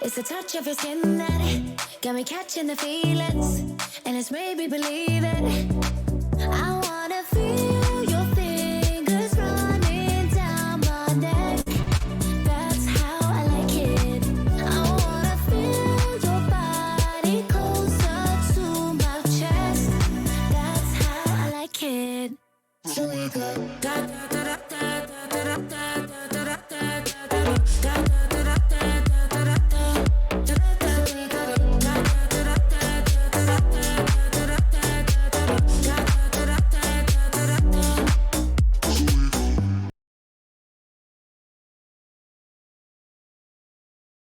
It's the touch of your skin that got me catching the feelings, and it's made me believe it. I wanna feel your fingers running down my neck. That's how I like it. I wanna feel your body closer to my chest. That's how I like it. So we go da da da da da da da da da da da da.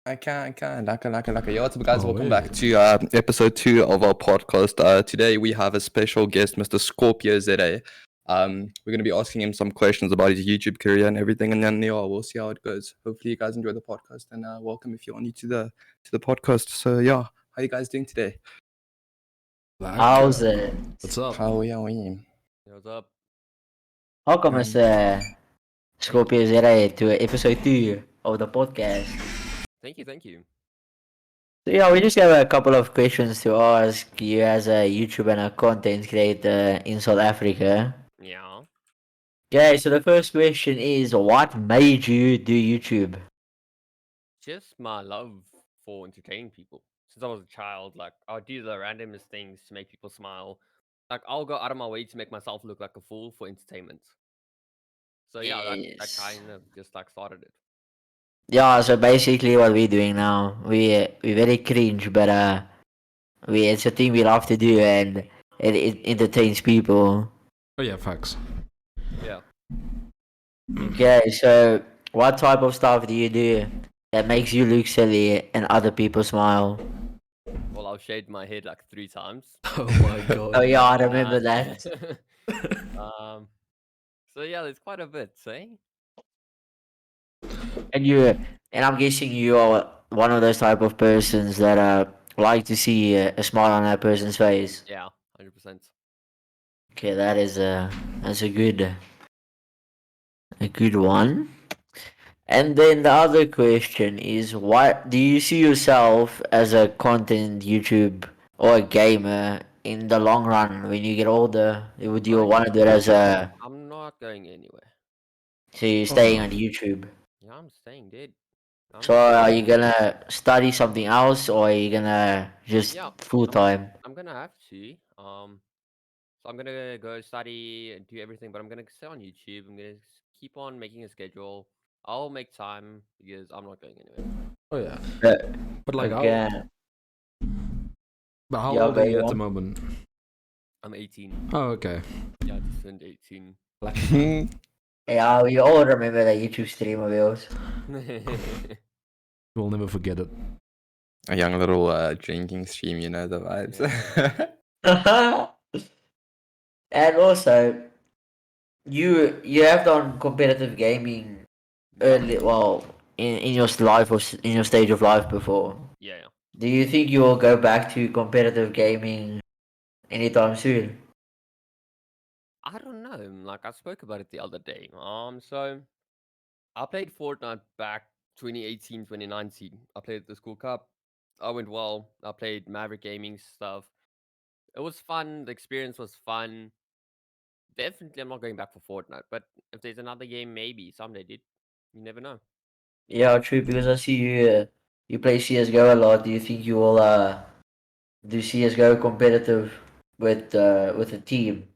I can. Laka. Yo, what's up, guys? Oh, Welcome yeah. back to episode 2 of our podcast. Today we have a special guest, Mr. ScorpioZA. We're gonna be asking him some questions about his YouTube career and everything, and then we'll see how it goes. Hopefully, you guys enjoy the podcast, and welcome if you're new to the podcast. So yeah, how you guys doing today? How's it? What's up? How are we? What's up? Welcome as ScorpioZA to episode 2 of the podcast. Thank you. So yeah, we just have a couple of questions to ask you as a YouTuber and a content creator in South Africa. Yeah. Okay, so the first question is, what made you do YouTube? Just my love for entertaining people. Since I was a child, like I'll do the randomest things to make people smile. Like I'll go out of my way to make myself look like a fool for entertainment. So yeah, that Yes. kind of just like started it. Yeah, so basically what we're doing now, we very cringe, but it's a thing we love to do and it entertains people. Oh yeah, facts. Yeah. Okay, so what type of stuff do you do that makes you look silly and other people smile? Well, I've shaved my head like 3 times. Oh my god. Oh yeah, I remember that. So yeah, there's quite a bit, eh? And I'm guessing you are one of those type of persons that like to see a smile on that person's face. Yeah, 100%. Okay, that's a good one. And then the other question is, what do you see yourself as a content YouTube or a gamer in the long run when you get older? Would you want to do it as a I'm not going anywhere. so you're staying on YouTube? Yeah, I'm staying dead. So are you gonna study something else or are you gonna just full time? I'm gonna have to. So I'm gonna go study and do everything, but I'm gonna stay on YouTube. I'm gonna keep on making a schedule. I'll make time because I'm not going anywhere. Oh yeah. But But like, okay. how Yeah, old are you go at the on. moment? I'm 18. Oh okay. Yeah, I just turned 18. Yeah, we all remember that YouTube stream of yours. We'll never forget it. A young little drinking stream, you know the vibes. And also, you have done competitive gaming early, well, in your life or in your stage of life before. Yeah. Do you think you will go back to competitive gaming anytime soon? I don't know. Like I spoke about it the other day. So I played Fortnite back 2018, 2019. I played the school cup. I went well. I played Maverick Gaming stuff. It was fun. The experience was fun. Definitely, I'm not going back for Fortnite. But if there's another game, maybe someday, dude. You never know. Yeah, true. Because I see you play CS:GO a lot. Do you think you will do CS:GO competitive with a team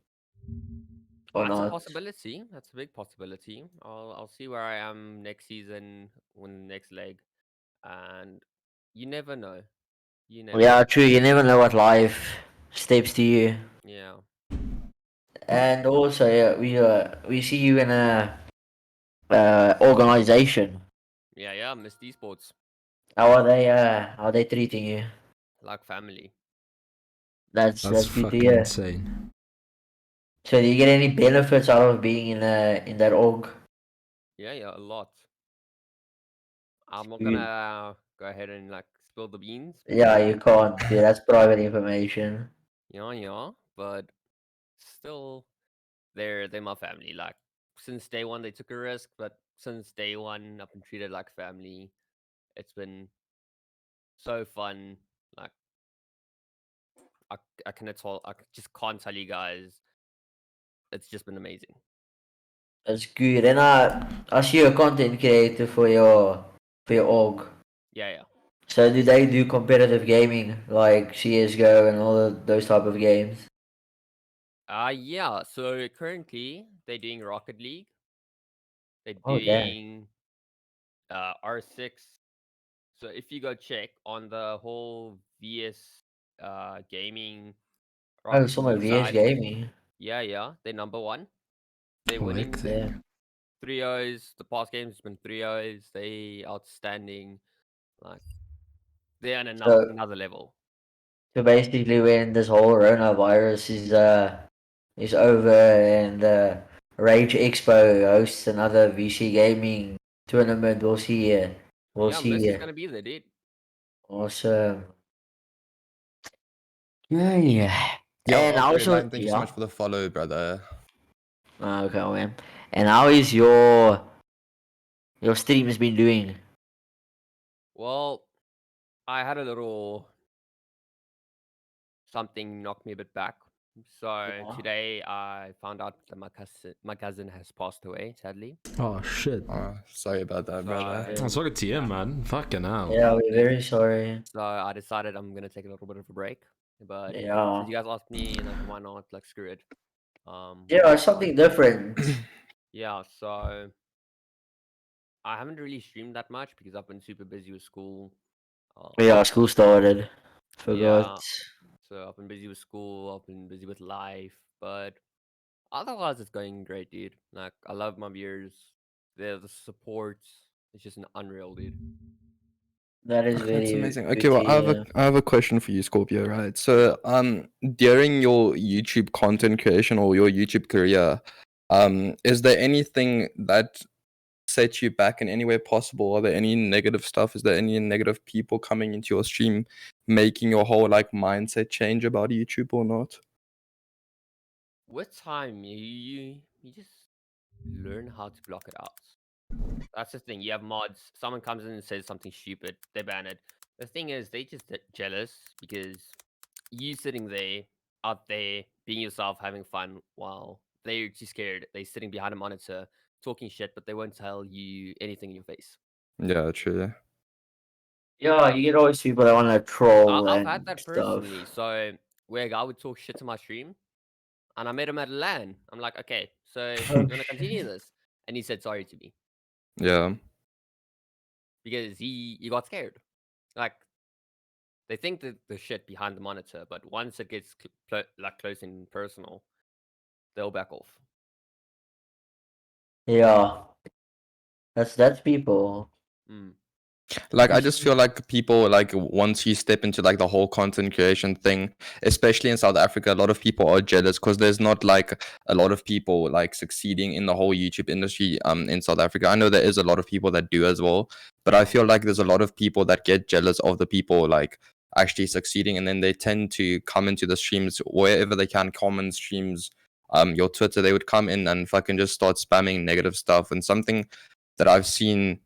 or That's a not? possibility. That's a big possibility. I'll see where I am next season, when the next leg, and you never know. You never. Yeah, true. You never know what life steps to you. Yeah. And also, yeah, we see you in a organization. Yeah. Missed esports How are they treating you? like family. That's good to fucking hear. insane. So do you get any benefits out of being in that org? Yeah, a lot. I'm not You- gonna go ahead and like spill the beans. Yeah, you can't. Yeah, that's private information. Yeah, but still, they're my family. Like since day one, they took a risk, but since day one, I've been treated like family. It's been So fun. Like I cannot tell. I just can't tell you guys. It's just been amazing. That's good. And I see you're a content creator for your org. Yeah. So do they do competitive gaming like CS:GO and all of those type of games? Yeah. So currently they're doing Rocket League. They're Oh damn. doing R6. So if you go check on the whole VS gaming Oh, Rocket some of League VS side, gaming. yeah, they're number one. They're Oh, winning hectic. Yeah. 3-0s. The past games has been 3-0s. They outstanding. Like they're on So another level. so basically when this whole coronavirus is over and Rage Expo hosts another VC gaming tournament, we'll Yeah, see Mercy's gonna be there, dude. awesome. Yeah. Yo, And okay, also man. Thank you so yeah. much for the follow, brother. Okay, man. And how is your stream has been doing? Well, I had a little something knock me a bit back. So Yeah. today I found out that my cousin has passed away, sadly. Oh shit. Sorry about that, brother. So I'm sorry to you, man. Fucking hell. Yeah, we're very sorry. so I decided I'm gonna take a little bit of a break. But Yeah. since you guys asked me, like, why not? Like, screw it. Yeah, Why not? something different. Yeah. So I haven't really streamed that much because I've been super busy with school. Yeah, school started. Forgot. Yeah. So I've been busy with school. I've been busy with life, but otherwise it's going great, dude. Like I love my viewers. The support. It's just an unreal, dude. That is That's very amazing. good Okay, to well, hear. I have a question for you, Scorpio. Right. Yeah. So, during your YouTube content creation or your YouTube career, is there anything that set you back in any way possible? Are there any negative stuff? Is there any negative people coming into your stream, making your whole like mindset change about YouTube or not? With time, you just learn how to block it out. That's the thing. You have mods. Someone comes in and says something stupid, they ban it. The thing is, they just jealous because you sitting there, out there, being yourself, having fun, while they're too scared. They're sitting behind a monitor, talking shit, but they won't tell you anything in your face. Yeah, true. Yeah, you get always people that want to troll I've had and that stuff. personally. So where a guy would talk shit to my stream, and I met him at LAN. I'm like, okay, so you want to continue this? And he said sorry to me Yeah. because he got scared. Like they think that the shit behind the monitor, but once it gets like close and personal, they'll back off. Yeah, that's people. Mm. Like I just feel like people like once you step into like the whole content creation thing, especially in South Africa, a lot of people are jealous because there's not like a lot of people like succeeding in the whole YouTube industry in South Africa. I know there is a lot of people that do as well, but I feel like there's a lot of people that get jealous of the people like actually succeeding, and then they tend to come into the streams wherever they can, common streams, your Twitter, they would come in and fucking just start spamming negative stuff. And something that I've seen,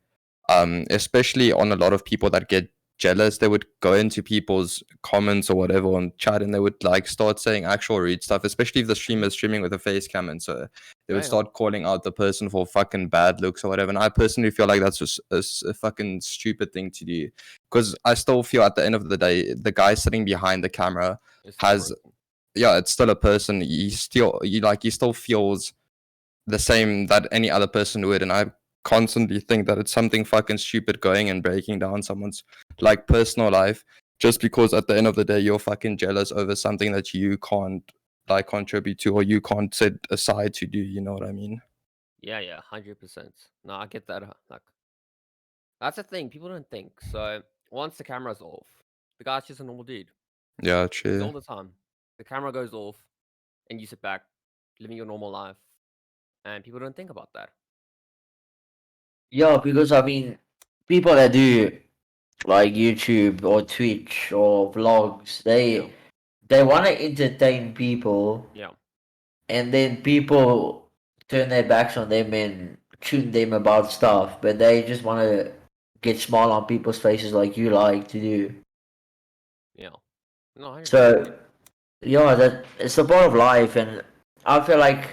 especially on a lot of people that get jealous, they would go into people's comments or whatever on chat, and they would like start saying actual rude stuff, especially if the streamer is streaming with a face cam, and so they would Yeah. start calling out the person for fucking bad looks or whatever. And I personally feel like that's just a fucking stupid thing to do, because I still feel at the end of the day, the guy sitting behind the camera It's still a has, person. yeah, it's still a person. He still feels the same that any other person would. And I constantly think that it's something fucking stupid going and breaking down someone's like personal life just because at the end of the day you're fucking jealous over something that you can't like contribute to or you can't set aside to do, you know what I mean? Yeah, 100%. No, I get that. Like that's the thing. People don't think. So once the camera's off, the guy's just a normal dude. Yeah, It's true. all the time. The camera goes off, and you sit back, living your normal life, and people don't think about that. Yeah, because I mean, people that do like YouTube or Twitch or vlogs, Yeah. they want to entertain people, Yeah. and then people turn their backs on them and tune them about stuff, but they just want to get smile on people's faces like you like to do. Yeah. No, 100%. So, yeah, that it's a part of life, and I feel like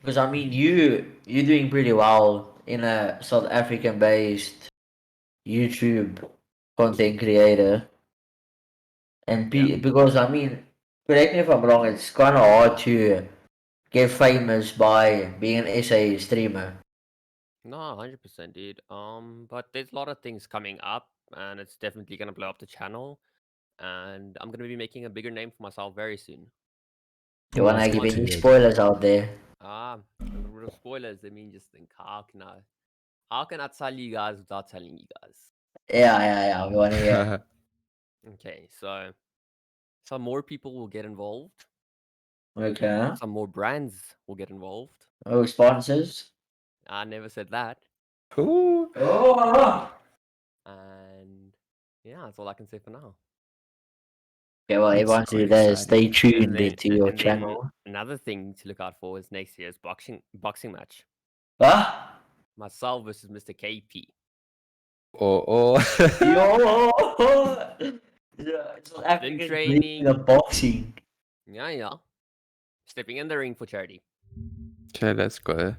because I mean you're doing pretty well in a South African based YouTube content creator, and Yeah. because I mean, correct me if I'm wrong, it's kind of hard to get famous by being an SA streamer. No, 100%, dude. But there's a lot of things coming up, and it's definitely gonna blow up the channel. And I'm gonna be making a bigger name for myself very soon. You That's wanna give good to any hear, dude. spoilers out there? Ah, a little bit of spoilers. I mean, just think, how can I tell you guys without telling you guys? Yeah. We wanna hear. Okay, so some more people will get involved. Okay. Some more brands will get involved. Oh, sponsors. I never said that. Ooh. Oh. And yeah, that's all I can say for now. Okay, well, That's everyone quite should stay exciting. tuned to your And then channel. another thing to look out for is next year's boxing match. Huh? Myself versus Mr. KP. Oh. Yo! Yeah, South Been African dream training. of boxing. Yeah. Stepping in the ring for charity. Okay, let's go.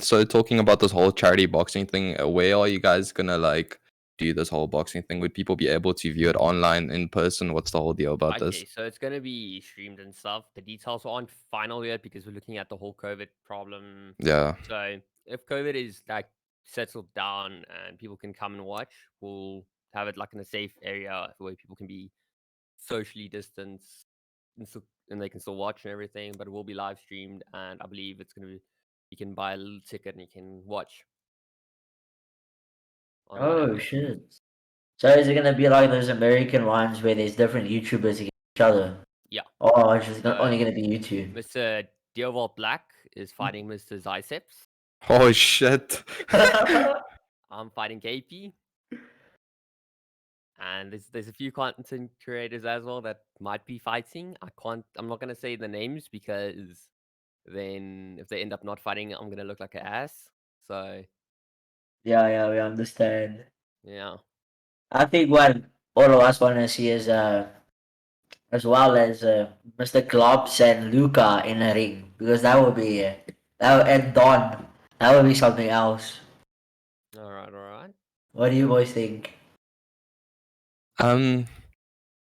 So talking about this whole charity boxing thing, where are you guys gonna like do this whole boxing thing? Would people be able to view it online, in person? What's the whole deal about Okay, this? so it's gonna be streamed and stuff. The details aren't final yet because we're looking at the whole COVID problem. Yeah. So if COVID is like settled down and people can come and watch, we'll have it like in a safe area where people can be socially distanced and they can still watch and everything. But it will be live streamed, and I believe it's gonna be you can buy a little ticket and you can watch online. Oh, shit. So is it gonna be like those American ones where there's different YouTubers against each other? Yeah. Oh, it's just So only gonna be YouTube. Mr. Dearwald Black is fighting Mr. Zyceps. Oh shit. I'm fighting KP. And there's a few content creators as well that might be fighting. I'm not gonna say the names because then if they end up not fighting, I'm gonna look like an ass. So Yeah, we understand. yeah. I think what all of us wanna see is as well as Mr. Klops and Luca in a ring because that would be and Don. That would be something else. Alright. What do you boys think?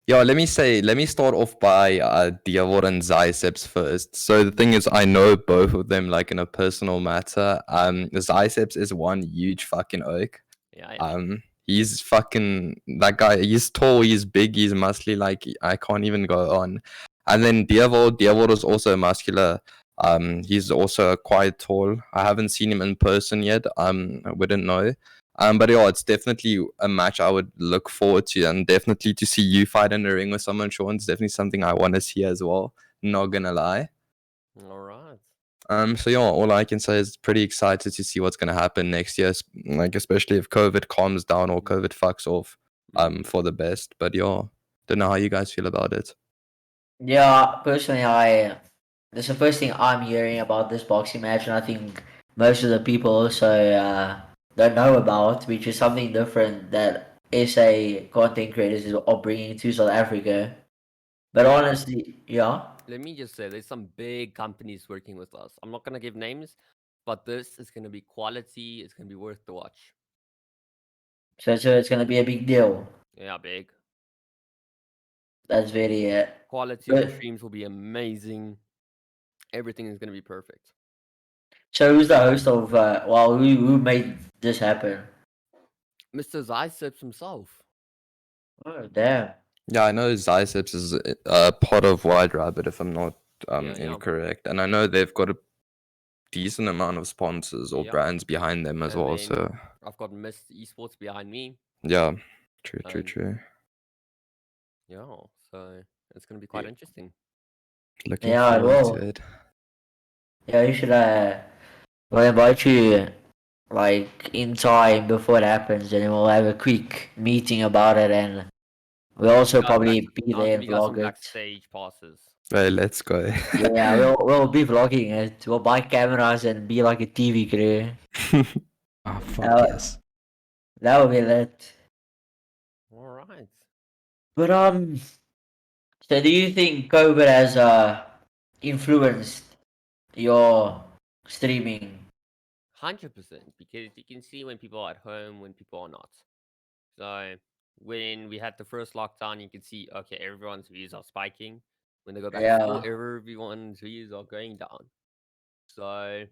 Yeah, let me start off by Diavor and Zyceps first. So the thing is, I know both of them like in a personal matter. Zyceps is one huge fucking oak. Yeah. He's fucking that guy. He's tall, he's big, he's muscly. Like I can't even go on. And then Diavor is also muscular. He's also quite tall. I haven't seen him in person yet. I wouldn't know. But yeah, it's definitely a match I would look forward to, and definitely to see you fight in the ring with someone, Sean. It's definitely something I want to see as well. Not gonna lie. Alright. So yeah, all I can say is pretty excited to see what's gonna happen next year. Like especially if COVID calms down or COVID fucks off. For the best. But yeah, don't know how you guys feel about it. Yeah, personally, this is the first thing I'm hearing about this boxing match, and I think most of the people also don't know about, which is something different that SA content creators are bringing to South Africa. But Yeah. honestly, yeah. Let me just say there's some big companies working with us. I'm not gonna give names, but this is gonna be quality, it's gonna be worth the watch. So it's gonna be a big deal. Yeah, big. That's very Quality of the good. streams will be amazing. Everything is gonna be perfect. So who's the host of who made this happen? Mr. Zyceps himself. Oh damn. Yeah, I know Zyceps is part of White Rabbit, if I'm not Yeah. incorrect, and I know they've got a decent amount of sponsors or Yeah. brands behind them as And well. then So I've got Mr. Esports behind me. yeah, true. And yeah, so it's gonna be quite interesting. Looking Yeah, forward well. to it. Yeah, you should we'll invite you like in time before it happens, and then we'll have a quick meeting about it, and we'll also probably be I'll there give and you guys some vlog it. backstage passes. Right, let's go. Yeah, we'll be vlogging it. We'll buy cameras and be like a TV crew. Ah, fuck Uh, yes. That would be lit. All right. But so do you think COVID has influenced your streaming? 100%, because you can see when people are at home, when people are not. So when we had the first lockdown, you can see, okay, everyone's views are spiking. When they go back to school, Yeah, everyone's views are going down. So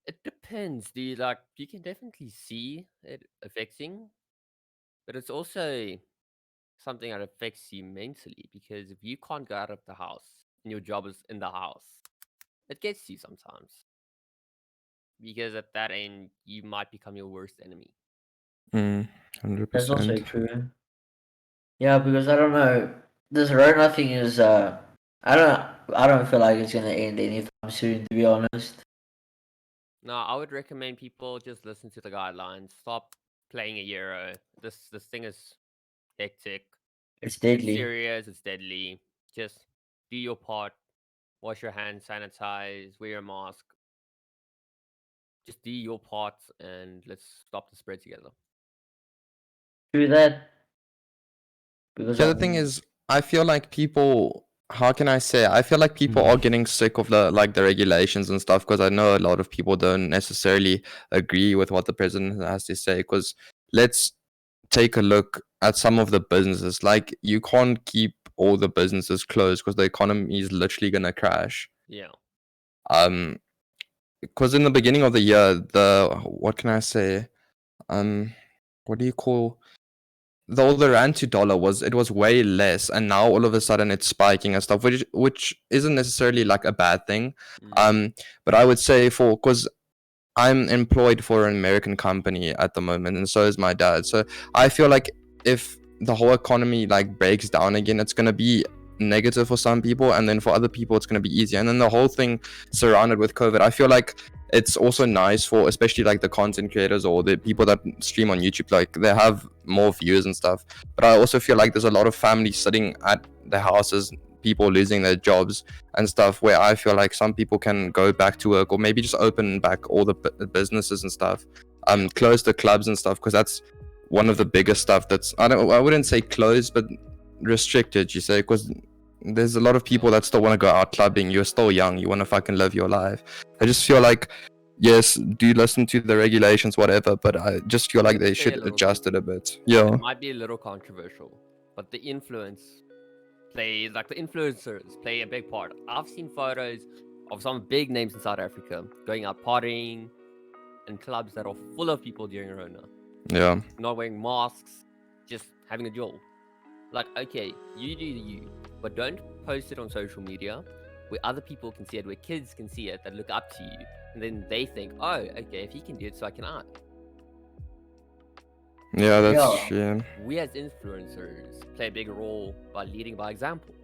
it depends, dude. Like, you can definitely see it affecting, but it's also something that affects you mentally, because if you can't go out of the house and your job is in the house, it gets to you sometimes. Because at that end, you might become your worst enemy. that's also 100%. true. Yeah, because I don't know. This Rona thing is I don't feel like it's gonna end anytime soon, to be honest. No, I would recommend people just listen to the guidelines. Stop playing a Euro. This thing is hectic. It's It's deadly. serious. It's deadly. Just do your part. Wash your hands. Sanitize. Wear a mask. Just do your part, and let's stop the spread together. True that. Because Yeah, the thing is, I feel like people. How can I say? I feel like people Mm. are getting sick of the regulations and stuff because I know a lot of people don't necessarily agree with what the president has to say. Because let's take a look at some of the businesses. Like you can't keep all the businesses closed because the economy is literally gonna crash. Yeah. Um, because in the beginning of the year, what can I say? What do you call? Though the rand to dollar was way less, and now all of a sudden it's spiking and stuff, which isn't necessarily like a bad thing. Mm. But I would say because I'm employed for an American company at the moment, and so is my dad. So I feel like if the whole economy like breaks down again, it's gonna be negative for some people, and then for other people, it's gonna be easier. And then the whole thing surrounded with COVID, I feel like it's also nice for especially like the content creators or the people that stream on YouTube. Like they have more views and stuff. But I also feel like there's a lot of families sitting at their houses, people losing their jobs and stuff, where I feel like some people can go back to work or maybe just open back all the businesses and stuff, Yeah. close the clubs and stuff, because that's one of the biggest stuff that's I wouldn't say closed, but restricted, you say, because there's a lot of people that still want to go out clubbing. You're still young, you want to fucking live your life. I just feel like, yes, do listen to the regulations, whatever, but I just feel like Let me they say a should little adjust it something. a bit. Yeah. It might be a little controversial, but the influencers play a big part. I've seen photos of some big names in South Africa going out partying in clubs that are full of people during Rona, Yeah. not wearing masks, just having a jolt. Like, okay, you do you, but don't post it on social media where other people can see it, where kids can see it that look up to you, and then they think, oh, okay, if he can do it, so can I. Yeah, that's Yeah. true. We as influencers play a big role by leading by example.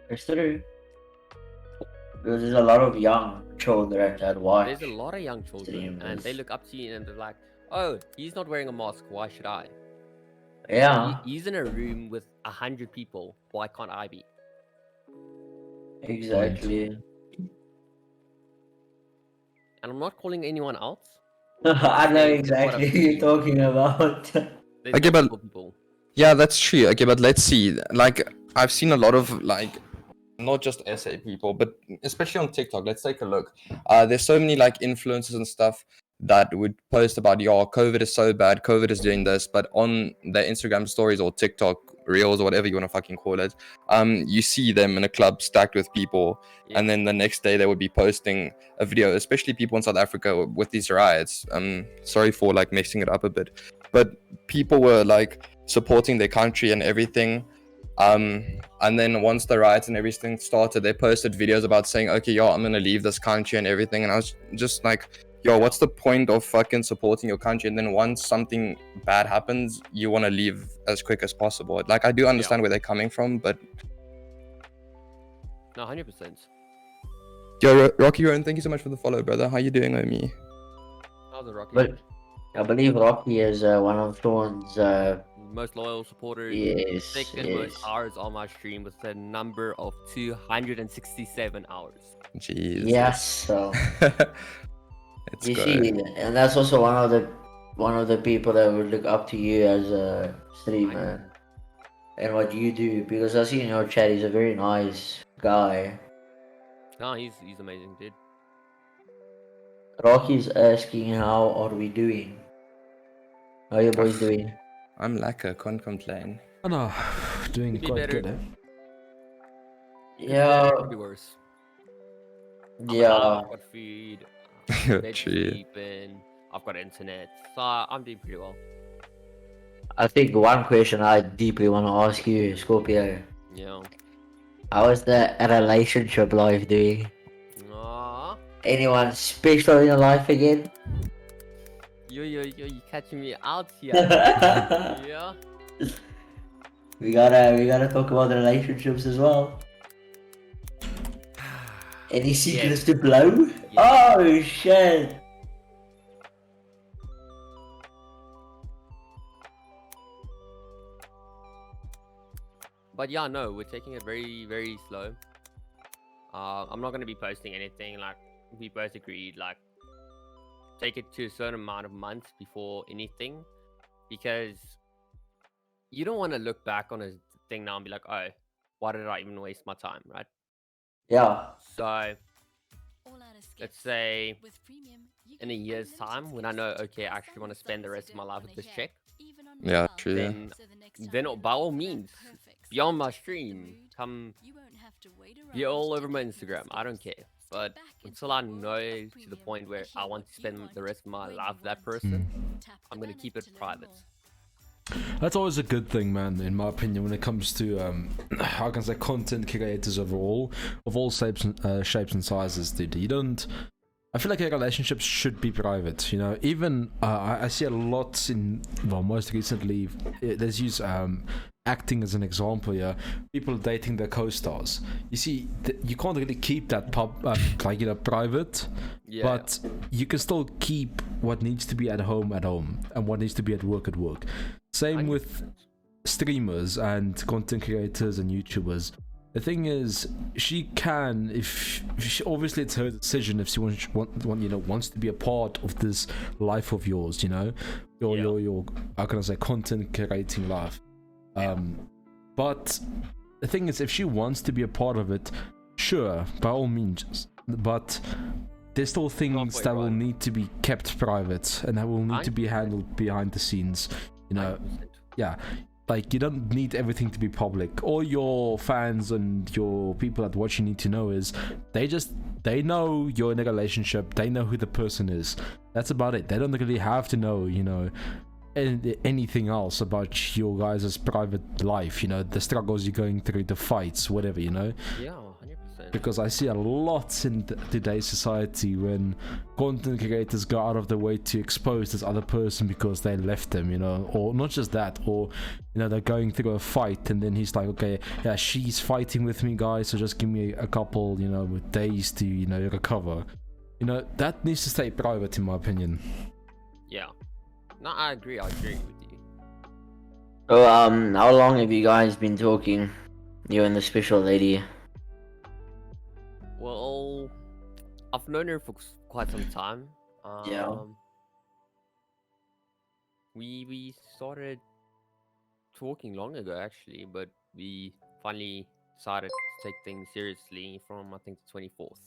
It's true. Because there's a lot of young children that watch. There's a lot of young children, and they streamers. look up to you and they're like, oh, he's not wearing a mask, why should I? Yeah, He's in a room with 100 people, why can't I be? exactly. And I'm not calling anyone out. I know saying this is what I've exactly who you're seen. talking about. There's Okay, but multiple people. yeah, that's true. Okay, but let's see. Like, I've seen a lot of like, not just SA people, but especially on TikTok. Let's take a look. There's so many like influencers and stuff that would post about, yo, COVID is so bad, COVID is doing this, but on their Instagram stories or TikTok reels or whatever you want to fucking call it, you see them in a club stacked with people, Yeah. and then the next day they would be posting a video, especially people in South Africa with these riots. Sorry for like mixing it up a bit, but people were like supporting their country and everything. And then once the riots and everything started, they posted videos about saying, okay, yo, I'm gonna leave this country and everything. And I was just like, yo, what's the point of fucking supporting your country? And then once something bad happens, you want to leave as quick as possible. Like, I do understand where they're coming from, but No, 100%. yo, Rocky Rowan, thank you so much for the follow, brother. How you doing, Omi? How's it, Rocky? But I believe Rocky is one of Sean's. Most loyal supporters. Yes, Second most yes. hours on my stream with a number of 267 hours. Jeez. Yes, so Let's you go. see, and that's also one of the people that would look up to you as a I streamer and what you do? Because I see in your chat he's a very nice guy. No, he's amazing, dude. Rocky's asking how are we doing? How are you boys doing? I'm lacquer, can't complain. Oh no, doing Could be quite better. good, eh? Could be Yeah, better, could be worse. I'm yeah. alive, I've got food, bed to True. sleep in, I've got internet, so I'm doing pretty well. I think one question I deeply want to ask you, Scorpio. Yeah. How is the relationship life doing? Aww. Anyone special in your life again? Yo, you catching me out here. we Yeah. gotta talk about the relationships as well. Any secrets to blow? Yeah. Oh shit! But yeah, no, we're taking it very, very slow. I'm not gonna be posting anything. Like we both agreed, like take it to a certain amount of months before anything, because you don't want to look back on a thing now and be like, oh, why did I even waste my time, right? Yeah. So let's say in a year's time, when I know, okay, I actually want to spend the rest of my life with this chick, Yeah, true. then by all means, be on my stream, come, be all over my Instagram. I don't care. But until I know to the point where I want to spend the rest of my life with that person, I'm gonna keep it private. That's always a good thing, man, in my opinion, when it comes to how can I say, content creators overall, of all shapes and sizes, dude. You don't. I feel like a relationship should be private, you know. Even I see a lot in, well, most recently, let's use acting as an example. Yeah, people dating their co-stars. You see, you can't really keep that like, you know, private, Yeah. but you can still keep what needs to be at home, and what needs to be at work. Same with 100%. streamers and content creators and YouTubers. The thing is, she can, if she, obviously it's her decision if she wants to be a part of this life of yours, you know, your how can I say, content creating life. But the thing is, if she wants to be a part of it, sure, by all means. But there's still things that will need to be kept private and that will need to be handled behind the scenes. You know, 100%. yeah. Like, you don't need everything to be public. All your fans and your people that watch you need to know is they know you're in a relationship. They know who the person is. That's about it. They don't really have to know, you know, anything else about your guys' private life, you know, the struggles you're going through, the fights, whatever, you know. Yeah, 100%. Because I see a lot in today's society when content creators go out of their way to expose this other person because they left them, you know, or not just that, or, you know, they're going through a fight and then he's like, okay, yeah, she's fighting with me, guys, so just give me a couple, you know, days to, you know, recover. You know, that needs to stay private, in my opinion. Yeah. No, I agree with you. So, how long have you guys been talking? You and the special lady? Well, I've known her for quite some time. Yeah. We started talking long ago, actually, but we finally decided to take things seriously from, I think, the 24th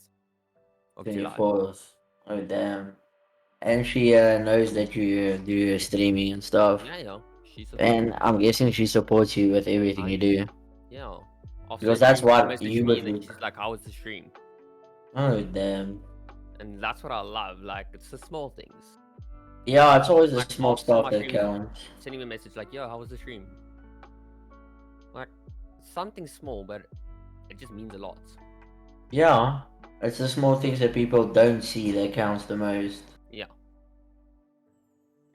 of July. 24th. Oh, damn. And she knows that you do streaming and stuff. Yeah. She's And I'm guessing she supports you with everything you do. Yeah. After Because the that's stream, she what messaged you me would and then look. she's like, "How was the stream?" Oh, damn. And that's what I love. Like, it's the small things. Yeah, it's always the Like, small after stuff my that stream, counts. Sending me a message like, "Yo, how was the stream?" Like, something small, but it just means a lot. Yeah, it's the small things that people don't see that counts the most. Yeah.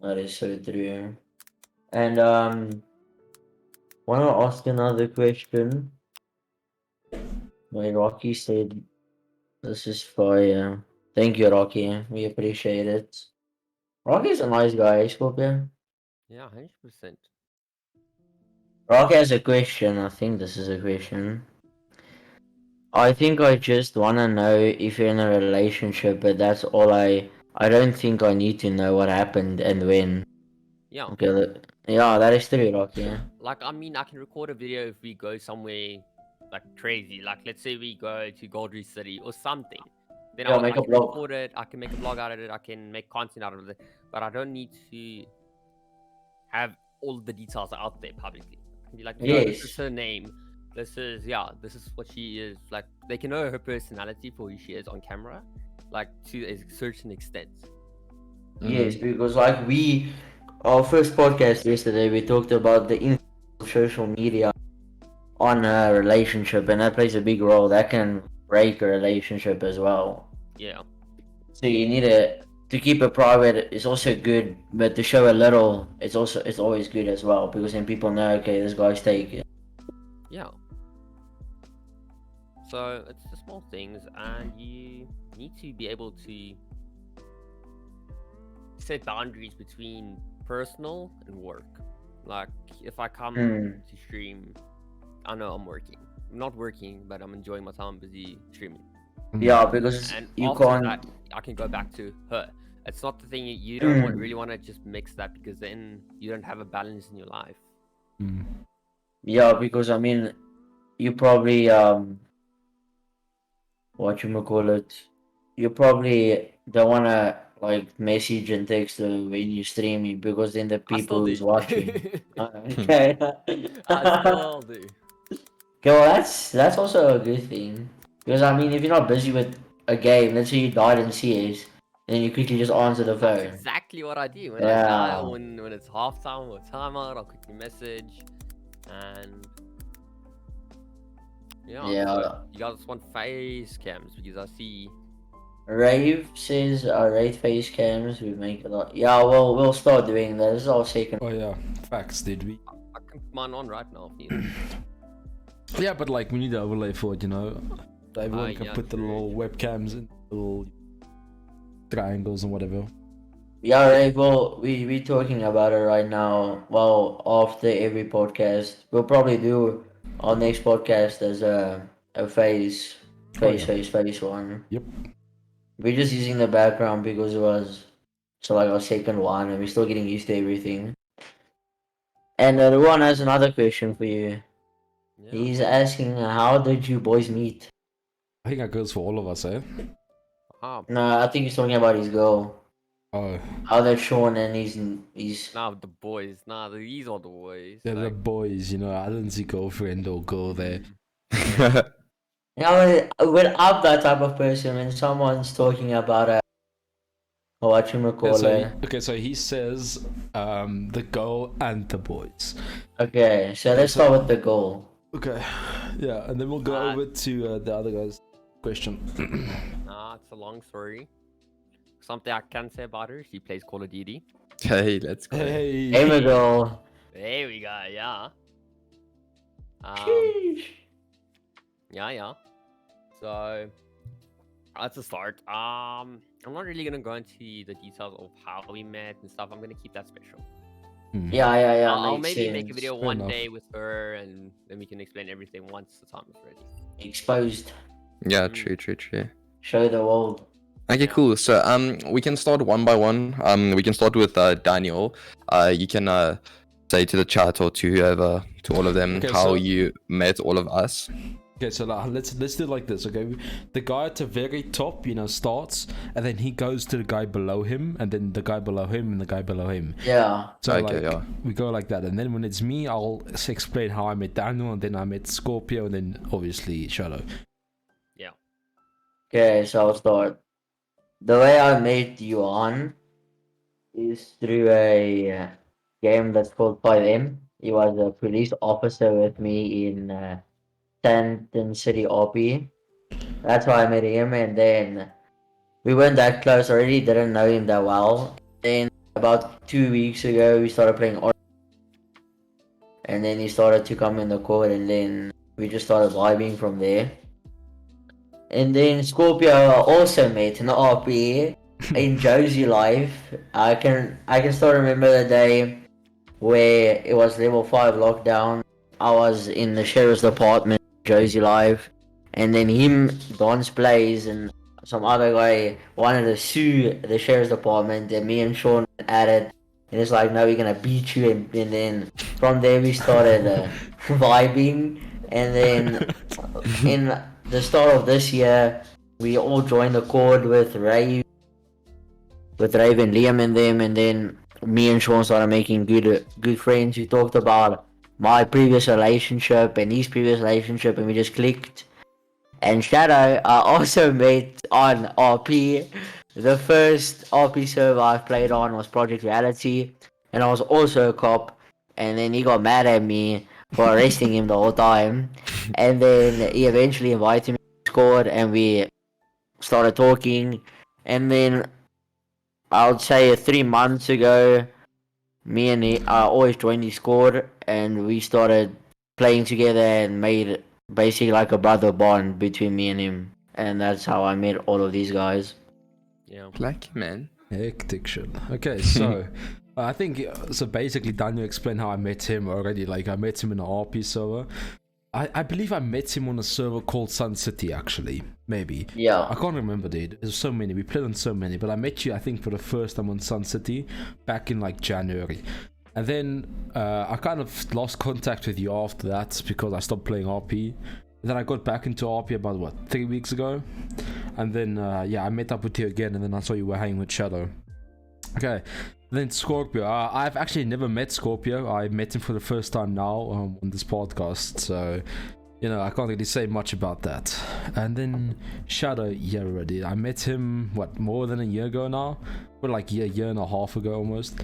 That is so true. And wanna ask another question? My Rocky said, "This is fire." Thank you, Rocky. We appreciate it. Rocky's a nice guy, Scorpion. Yeah, 100%. Rocky has a question. I think this is a question. I think I just wanna know if you're in a relationship, but that's all I don't think I need to know what happened and when. Yeah. Okay, yeah, that is true, Rocky. Like, I mean, I can record a video if we go somewhere like crazy. Like, let's say we go to Gold Reef City or something. Then Yeah, I make a can blog. record it. I can make a blog out of it. I can make content out of it. But I don't need to have all the details out there publicly. I can be like, yo, this is Yes. her name. This is what she is. Like, they can know her personality for who she is on camera, like to a certain extent. Yes, because like our first podcast yesterday, we talked about the influence of social media on a relationship, and that plays a big role. That can break a relationship as well. Yeah. So you need to keep it private is also good, but to show a little, it's always good as well, because then people know, okay, this guy's taken. Yeah. So it's the small things, and you need to be able to set boundaries between personal and work. Like, if I come to stream, I know I'm working. I'm not working, but I'm enjoying my time busy streaming. Yeah, because And you after can't. that, I can go back to her. It's not the thing. You don't really want to just mix that, because then you don't have a balance in your life. Yeah, because I mean, you probably what you call it, you probably don't wanna like message and text her when you streaming, because then the I still people who's do. watching. Okay. I still do. Okay, well that's also a good thing, because I mean, if you're not busy with a game, let's say you died in CS, then you quickly just answer the That's phone. exactly what I do when I Yeah. die, or when it's halftime or timeout. I'll quickly message, and yeah. Yeah. So you guys want face cams, because I see. Rave says rate face cams, we make a lot. Yeah, well, we'll start doing that. This is our second. Oh yeah, facts, did we? I can put mine on right now if needed. Yeah, but like we need the overlay for it, you know. Everyone can yeah, put the true. little webcams and little triangles and whatever. Yeah, Rave, well, we talking about it right now. Well, after every podcast, we'll probably do our next podcast as a face one. Yep. We're just using the background because it was so like our second one, and we're still getting used to everything. And Ruan has another question for you. Yeah. He's asking, how did you boys meet? I think that goes for all of us, eh? No, I think he's talking about his girl. Oh, How that Sean and he's Nah, the boys. Nah, these are the boys. they're the Like, boys, you know. I didn't see girlfriend or girl there. you know, when I'm that type of person, when someone's talking about what you call it. Okay, so he says the girl and the boys. Okay, so let's start with the goal. Okay, yeah, and then we'll go over to the other guy's question. nah, it's a long story. Something I can say about her: she plays Call of Duty. Hey, let's go. Hey, Gamer girl. There we go. Yeah. Sheesh. Yeah. So that's a start. I'm not really gonna go into the details of how we met and stuff. I'm gonna keep that special. Yeah. I'll makes maybe make a sense. video Fair one enough. day with her, and then we can explain everything once the time is ready. Exposed. Yeah, true. Show the world. Okay, cool. So we can start one by one. We can start with Daniel. You can say to the chat or to whoever, to all of them, Okay, how so- you met all of us. Okay, so let's do it like this. Okay, the guy at the very top, you know, starts, and then he goes to the guy below him, and then the guy below him, and the guy below him. Yeah. So Okay, like yeah. we go like that, and then when it's me, I'll explain how I met Daniel, and then I met Scorpio, and then obviously Shadow. Yeah. Okay, so I'll start. The way I met you on is through a game that's called 5M. He was a police officer with me in Stanton City RP. That's how I met him, and then we weren't that close. I already didn't know him that well. Then about 2 weeks ago, we started playing and then he started to come in the court, and then we just started vibing from there. And then Scorpio also met in the RP in Josie Life. I can still remember the day where it was level 5 lockdown. I was in the sheriff's department, Josie Life, and then him, Don's Blaze, and some other guy wanted to sue the sheriff's department, and me and Sean added And it's like, no, we're gonna beat you, and then from there we started vibing, and then in the start of this year, we all joined the chord with Rave and Liam and them, and then me and Sean started making good friends. We talked about my previous relationship and his previous relationship, and we just clicked. And Shadow, I also met on RP. The first RP server I played on was Project Reality, and I was also a cop. And then he got mad at me for arresting him the whole time. And then he eventually invited me to Discord, and we started talking. And then I would say 3 months ago, me and I always joined Discord, and we started playing together and made basically like a brother bond between me and him. And that's how I met all of these guys. Yeah. Lucky man. Hectic shit. Okay, so I think so. Basically, Daniel explained how I met him already. Like I met him in an RP server. I believe I met him on a server called Sun City. Actually, maybe. Yeah. I can't remember, dude. There's so many. We played on so many, but I met you, I think, for the first time on Sun City back in like January. And then I kind of lost contact with you after that because I stopped playing RP. And then I got back into RP about 3 weeks ago. And then yeah, I met up with you again, and then I saw you were hanging with Shadow. Okay, then Scorpio. I've actually never met Scorpio. I met him for the first time now on this podcast. So, you know, I can't really say much about that. And then Shadow, yeah, already. I met him, more than a year ago now? Well, like a year and a half ago almost.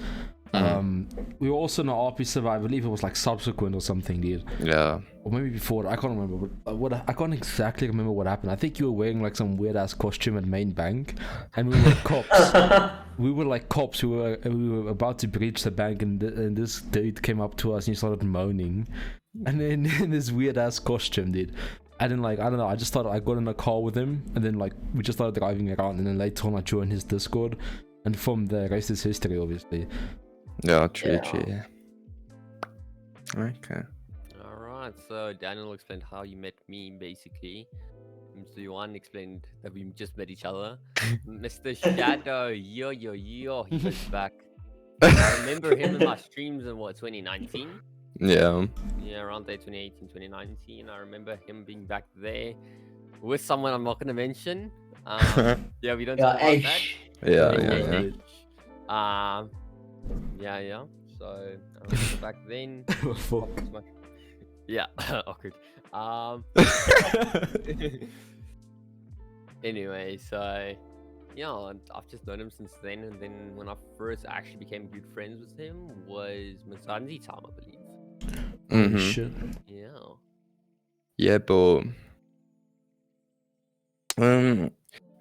We were also in an RP server. I believe it was like subsequent or something, dude. Yeah. Or maybe before. I can't remember. But I can't exactly remember what happened. I think you were wearing like some weird ass costume at main bank, and we were cops. We were like cops. We were about to breach the bank, and this dude came up to us and he started moaning, and then in this weird ass costume, dude. And then like I don't know. I just thought I got in a car with him, and then like we just started driving around, and then later on I joined his Discord, and from the rest is history, obviously. Yeah, true, Yeah. true. Okay. Alright, so Daniel explained how you met me basically. Mr. Yuan explained that we just met each other. Mr. Shadow, yo, he was back. I remember him in my streams in 2019? Yeah. Yeah, around there, 2018, 2019. I remember him being back there with someone I'm not going to mention. Yeah, we don't talk about that. Yeah. Yeah. So I remember back then. Fuck. Yeah, awkward. Anyway, so yeah, I've just known him since then. And then when I first actually became good friends with him was Mzanzi time, I believe. Mm-hmm. Shit. Yeah. Yeah, but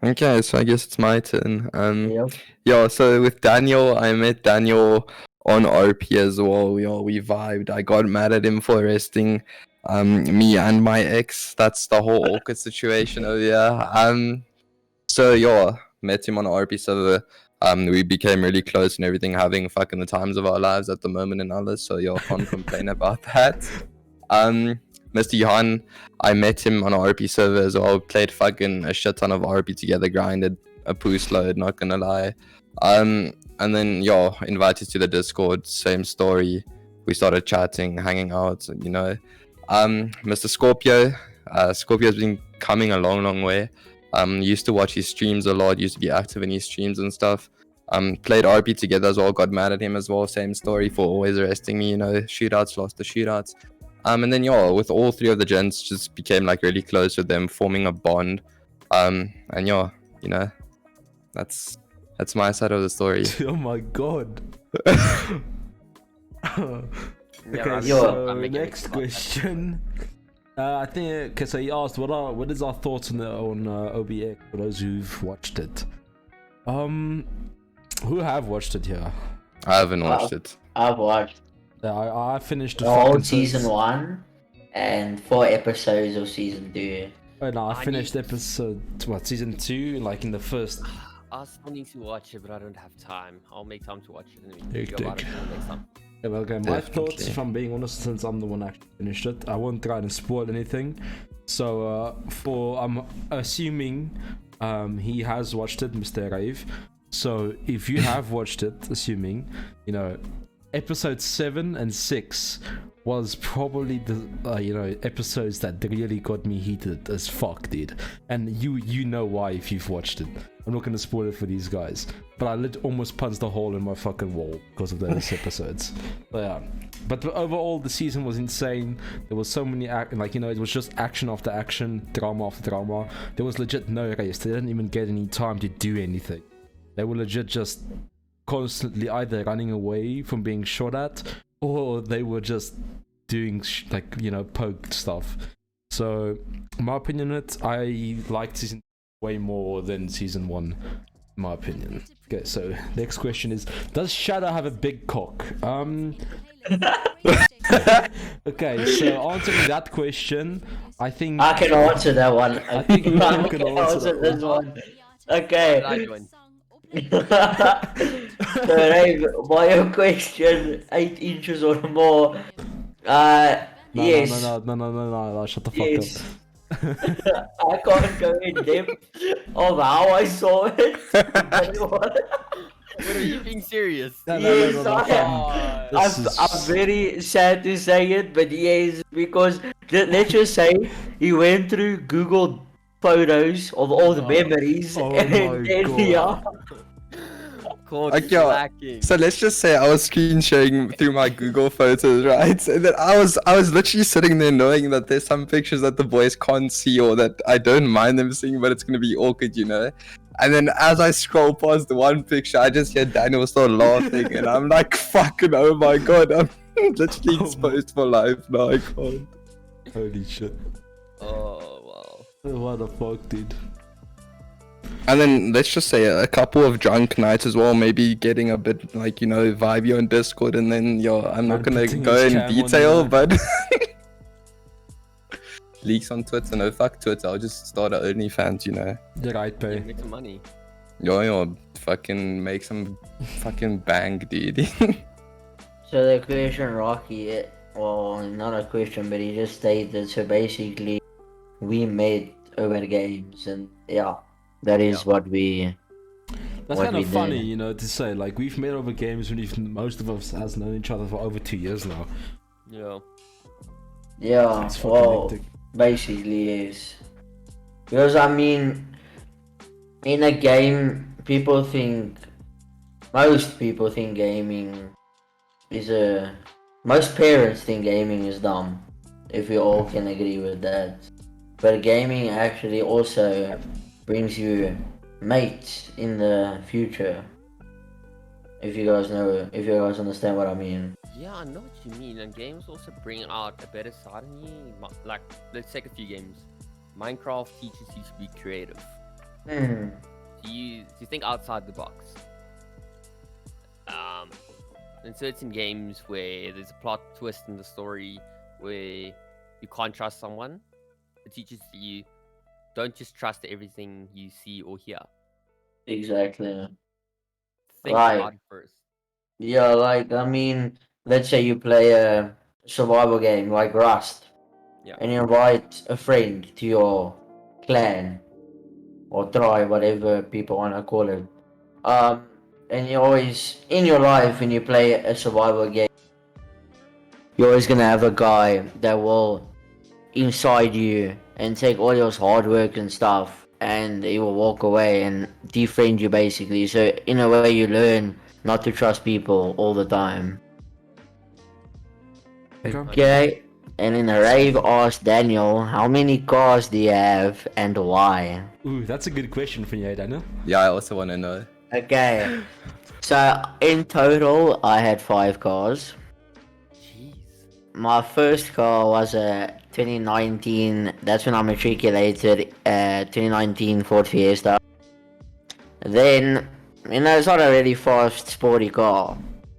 okay, so I guess it's my turn. Yep. Yeah, so with Daniel, I met Daniel on RP as well. We vibed. I got mad at him for arresting me and my ex. That's the whole awkward situation over here. So yeah, met him on RP server. We became really close and everything, having fucking the times of our lives at the moment and others. So yeah, can't complain about that. Mr. Johan, I met him on an RP server as well. Played fucking a shit ton of RP together, grinded a boost load, not gonna lie. And then yeah, invited to the Discord, same story. We started chatting, hanging out, you know. Mr. Scorpio, Scorpio's been coming a long way. Used to watch his streams a lot, used to be active in his streams and stuff. Played RP together as well, got mad at him as well, same story for always arresting me, you know, shootouts, lost the shootouts. And then yeah, with all three of the gents, just became like really close with them, forming a bond. And yeah, you know, that's my side of the story. Oh my god. Yeah, Okay, I'm so making next it question. I think okay, so he asked what is our thoughts on OBX for those who've watched it. Who have watched it here? I haven't watched it. I've watched I finished the whole fucking season 1 and 4 episodes of season 2. Oh no, I I finished need- episode season 2, like in the first. I still need to watch it, but I don't have time. I'll make time to watch it and we can go about it Hectic. next time. Yeah, well, okay, my Definitely. thoughts, if I'm being honest, since I'm the one who actually finished it, I won't try and spoil anything. So I'm assuming he has watched it, Mr. Rave. So if you have watched it, assuming, you know, episode 7 and 6 was probably the you know, episodes that really got me heated as fuck, dude. And you know why if you've watched it. I'm not gonna spoil it for these guys, but I almost punched a hole in my fucking wall because of those episodes. But yeah, but overall the season was insane. There was so many like, you know, it was just action after action, drama after drama. There was legit no race. They didn't even get any time to do anything. They were legit just constantly either running away from being shot at, or they were just doing like, you know, poke stuff. So my opinion on it, I liked season way more than season 1, in my opinion. Okay, so next question is, does Shadow have a big cock? Okay, so answering that question, I think I can answer that one. I think you I can answer this one. Okay. Right one. So, Rave, by your question, 8 inches or more. Yes. No, shut the fuck Yes. up. I can't go in depth of how I saw it. What, are you being serious? No, Yes, fam. This I'm is- very sad to say it, but yes, because let's just say he went through Google photos of all the memories, oh and my then God. yeah, Caught Okay, lacking. so let's just say I was screen sharing through my Google photos, right? And then I was literally sitting there knowing that there's some pictures that the boys can't see or that I don't mind them seeing, but it's gonna be awkward, you know. And then as I scroll past the one picture, I just hear Daniel start laughing, and I'm like, "Fucking oh my god, I'm literally exposed for life now. I can't." Holy shit. Oh wow. What the fuck, dude? And then let's just say a couple of drunk nights as well, maybe getting a bit like, you know, vibey on Discord, and then I'm not Man gonna putting go his in cam on, detail, yeah. but leaks on Twitter. No, fuck Twitter. I'll just start an OnlyFans, you know. You're right, Yeah, pay. make some money. Yo, fucking make some fucking bang, dude. So the question, Rocky, well, not a question, but he just stated, so basically, we met over games, and yeah, that is what we... That's what kind we of funny, did. you know, to say. Like, we've met over games when most of us has known each other for over 2 years now. Yeah. Yeah, It's fucking well, hectic. basically, yes. Because, I mean, in a game, most people think gaming is most parents think gaming is dumb, if we all can agree with that. But gaming actually also brings you mates in the future. If you guys understand what I mean. Yeah, I know what you mean. And games also bring out a better side in you. Like, let's take a few games. Minecraft teaches you to be creative. Hmm. You think outside the box. In certain games where there's a plot twist in the story where you can't trust someone, it teaches you don't just trust everything you see or hear. Exactly. Think Right. about it first. Yeah, like, I mean, let's say you play a survival game like Rust. Yeah. And you invite a friend to your clan or tribe, whatever people want to call it. And you always, in your life, when you play a survival game, you're always gonna have a guy that will inside you and take all your hard work and stuff, and he will walk away and defriend you basically. So in a way, you learn not to trust people all the time. Okay. And in a rave asked Daniel, how many cars do you have and why? Ooh, that's a good question for you, Daniel. Yeah, I also want to know. Okay. So in total, I had 5 cars. Jeez. My first car was a 2019, that's when I matriculated, 2019 Ford Fiesta. Then, you know, it's not a really fast, sporty car.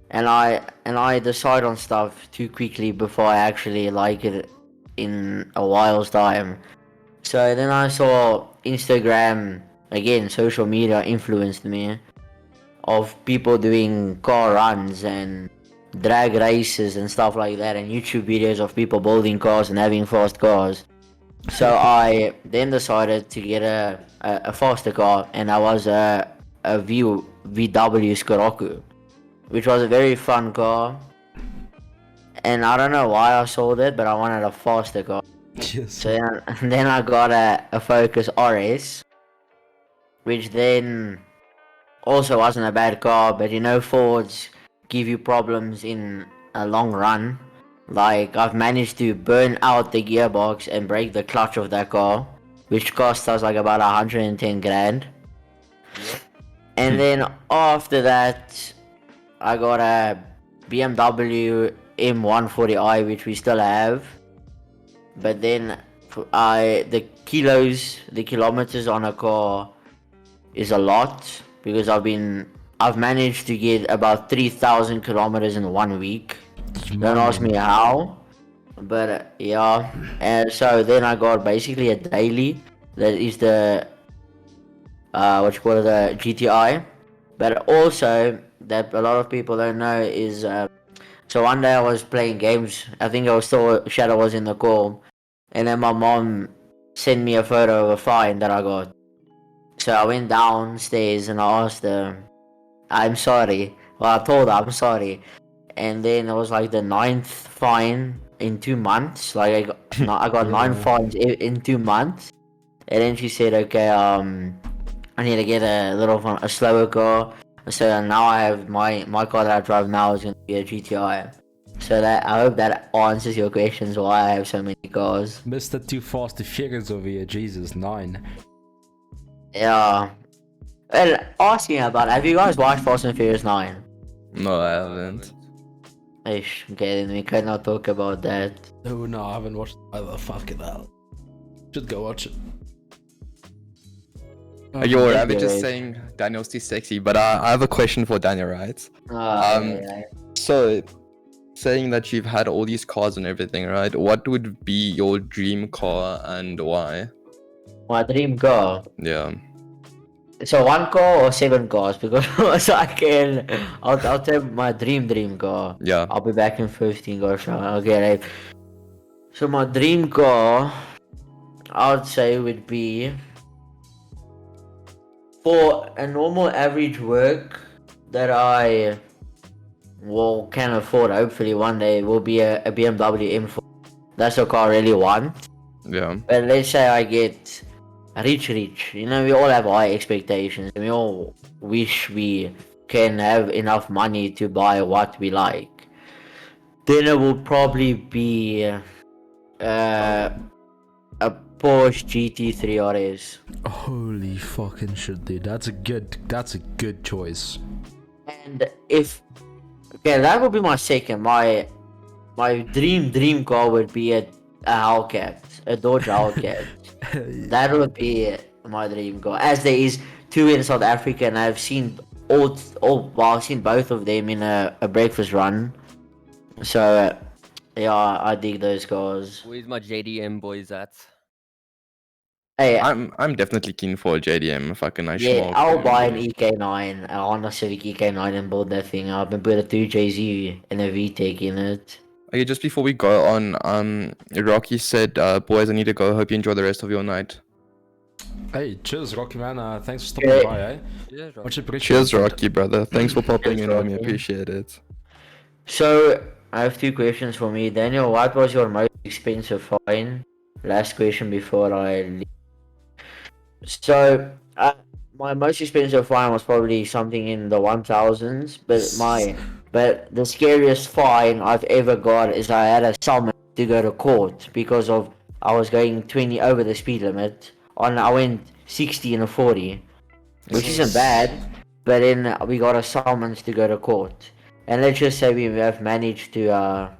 And I decide on stuff too quickly before I actually like it in a while's time. So then I saw Instagram, again, social media influenced me, of people doing car runs and drag races and stuff like that, and YouTube videos of people building cars and having fast cars. So I then decided to get a faster car, and that was a VW Scirocco, which was a very fun car. And I don't know why I sold it, but I wanted a faster car. Yes. So then I got a Focus RS, which then also wasn't a bad car, but you know Fords give you problems in a long run. Like I've managed to burn out the gearbox and break the clutch of that car, which cost us like about 110 grand. And then after that, I got a BMW M140i, which we still have. But then the kilometers on a car is a lot, because I've managed to get about 3,000 kilometers in 1 week. Don't ask me how, but yeah. And so then I got basically a daily, that is the the GTI. But also that a lot of people don't know is so one day I was playing games. I think Shadow was in the call, and then my mom sent me a photo of a fine that I got. So I went downstairs and I asked her, I'm sorry. Well, I told her I'm sorry. And then it was like the 9th fine in 2 months. Like I got 9 fines in 2 months. And then she said, okay, I need to get a slower car. So now I have my car that I drive now is going to be a GTI. So that I hope that answers your questions why I have so many cars. Mr. Too Fast to Figures over here. Jesus, 9. Yeah. Well, asking about, have you guys watched Fast and Furious 9? No, I haven't. Ish, okay, then we cannot talk about that. Oh no, I haven't watched either. Fuck it out. Should go watch it. You're yeah, just right. saying Daniel's too sexy, but I have a question for Daniel, right? Yeah. So, saying that you've had all these cars and everything, right? What would be your dream car and why? My dream car. Yeah. So 1 car or 7 cars? Because so I'll tell my dream car. Yeah. I'll be back in 15 cars. So okay, right. So my dream car, I would say would be, for a normal average work that I can afford, hopefully one day, will be a BMW M4. That's a car I really want. Yeah. But let's say I get rich. You know, we all have high expectations, and we all wish we can have enough money to buy what we like. Then it will probably be a Porsche GT3 RS. Holy fucking shit, dude. That's a good choice. And that would be my second. My dream car would be a Hellcat, a Dodge Hellcat. That would be my dream car. As there is 2 in South Africa, and I've seen I've seen both of them in a breakfast run. So yeah, I dig those cars. Where's my JDM boys at? Hey, I'm definitely keen for a JDM if I can yeah, I'll buy an EK9, a Honda Civic EK9, and build that thing up and put a 2JZ and a VTEC in it. Okay, just before we go on, Rocky said, boys, I need to go. Hope you enjoy the rest of your night. Hey, cheers, Rocky man. Thanks for stopping Yeah. by, eh? Yeah, right. Much appreciated. Cheers, Rocky, brother. Thanks for popping Cheers, in on me. Rocky. Appreciate it. So I have 2 questions for me. Daniel, what was your most expensive fine? Last question before I leave. So my most expensive fine was probably something in the 1000s, but the scariest fine I've ever got is I had a summons to go to court because of I was going 20 over the speed limit. I went 60 and a 40, which isn't bad, but then we got a summons to go to court. And let's just say we have managed to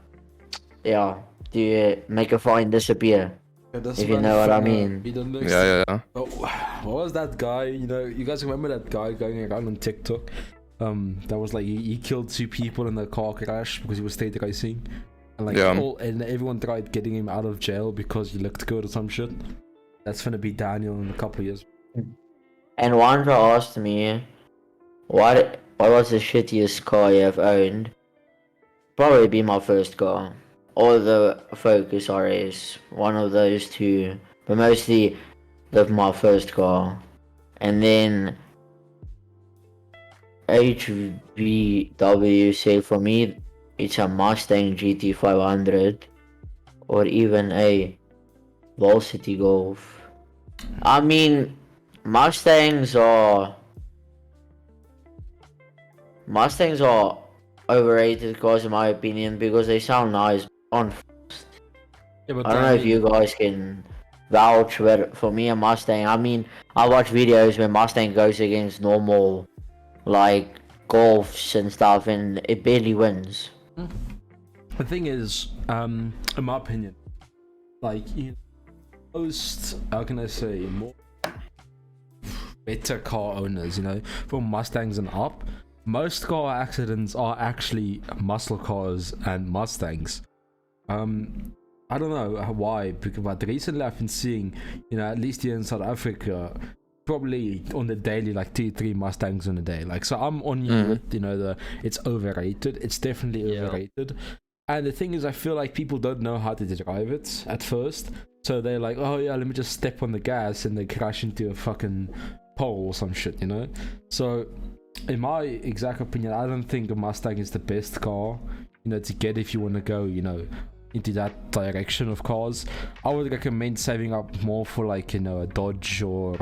make a fine disappear. If you know what I mean. Yeah. Oh, what was that guy? You know, you guys remember that guy going around on TikTok? That was like he killed 2 people in a car crash because he was state racing, and and everyone tried getting him out of jail because he looked good or some shit. That's gonna be Daniel in a couple of years. And Wandra asked me, what was the shittiest car you have owned? Probably be my first car. Or the Focus RS. One of those 2. But mostly my first car. And then HVW say for me, it's a Mustang GT500 or even a Velocity Golf. I mean, Mustangs are overrated cars in my opinion because they sound nice on. Yeah, but I don't know if you guys can vouch, but for me a Mustang, I mean, I watch videos where Mustang goes against normal like Golfs and stuff and it barely wins. the thing is, in my opinion, like most, how can I say, more better car owners, from Mustangs and up, most car accidents are actually muscle cars and Mustangs. I don't know why, but recently I've been seeing, at least here in South Africa, probably on the daily, like 2-3 Mustangs on a day. Like, so I'm on you with, it's overrated. It's definitely overrated. And the thing is, I feel like people don't know how to drive it at first. So they're like, oh yeah, let me just step on the gas, and they crash into a fucking pole or some shit, So, in my exact opinion, I don't think a Mustang is the best car, to get if you want to go, into that direction of cars. I would recommend saving up more for like, a Dodge or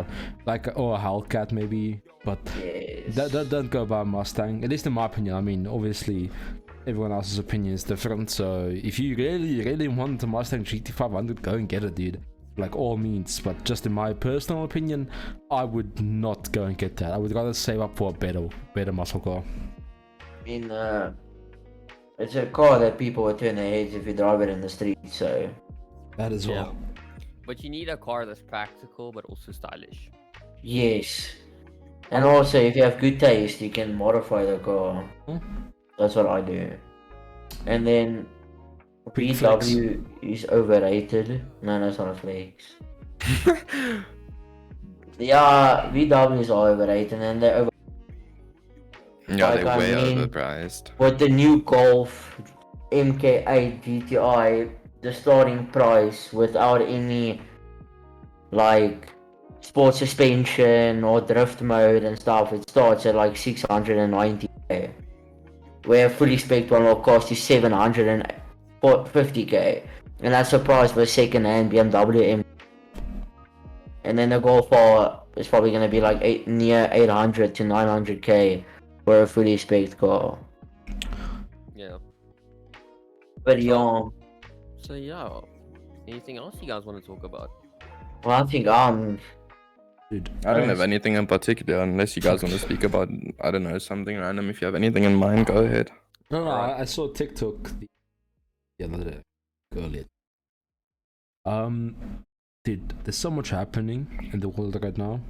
a Hellcat maybe, but don't go buy a Mustang, at least in my opinion. I mean, obviously everyone else's opinion is different, so if you really want a Mustang GT500, go and get it, dude, like all means. But just in my personal opinion, I would not go and get that. I would rather save up for a better muscle car. I mean, it's a car that people would turn their heads if you drive it in the street, so. That as well. But you need a car that's practical but also stylish. Yes. And also, if you have good taste, you can modify the car. That's what I do. And then Big flex. VW is overrated. No, that's not a flex. Yeah, VWs are overrated and they're over. Yeah, Like, they're I way mean, overpriced. with the new Golf MK8 GTI, the starting price without any like sport suspension or drift mode and stuff, it starts at like 690k. Where a fully spec one will cost you 750k, and that's the price for a second-hand BMW M. And then the Golf R is probably gonna be like near 800 to 900k for a fully spec car. Yeah. But yeah, So yeah, anything else you guys want to talk about? well, I think Dude, I don't have anything in particular, unless you guys want to speak about, I don't know, something random. If you have anything in mind, go ahead. No, Alright. I saw TikTok the other day, earlier. Dude, there's so much happening in the world right now,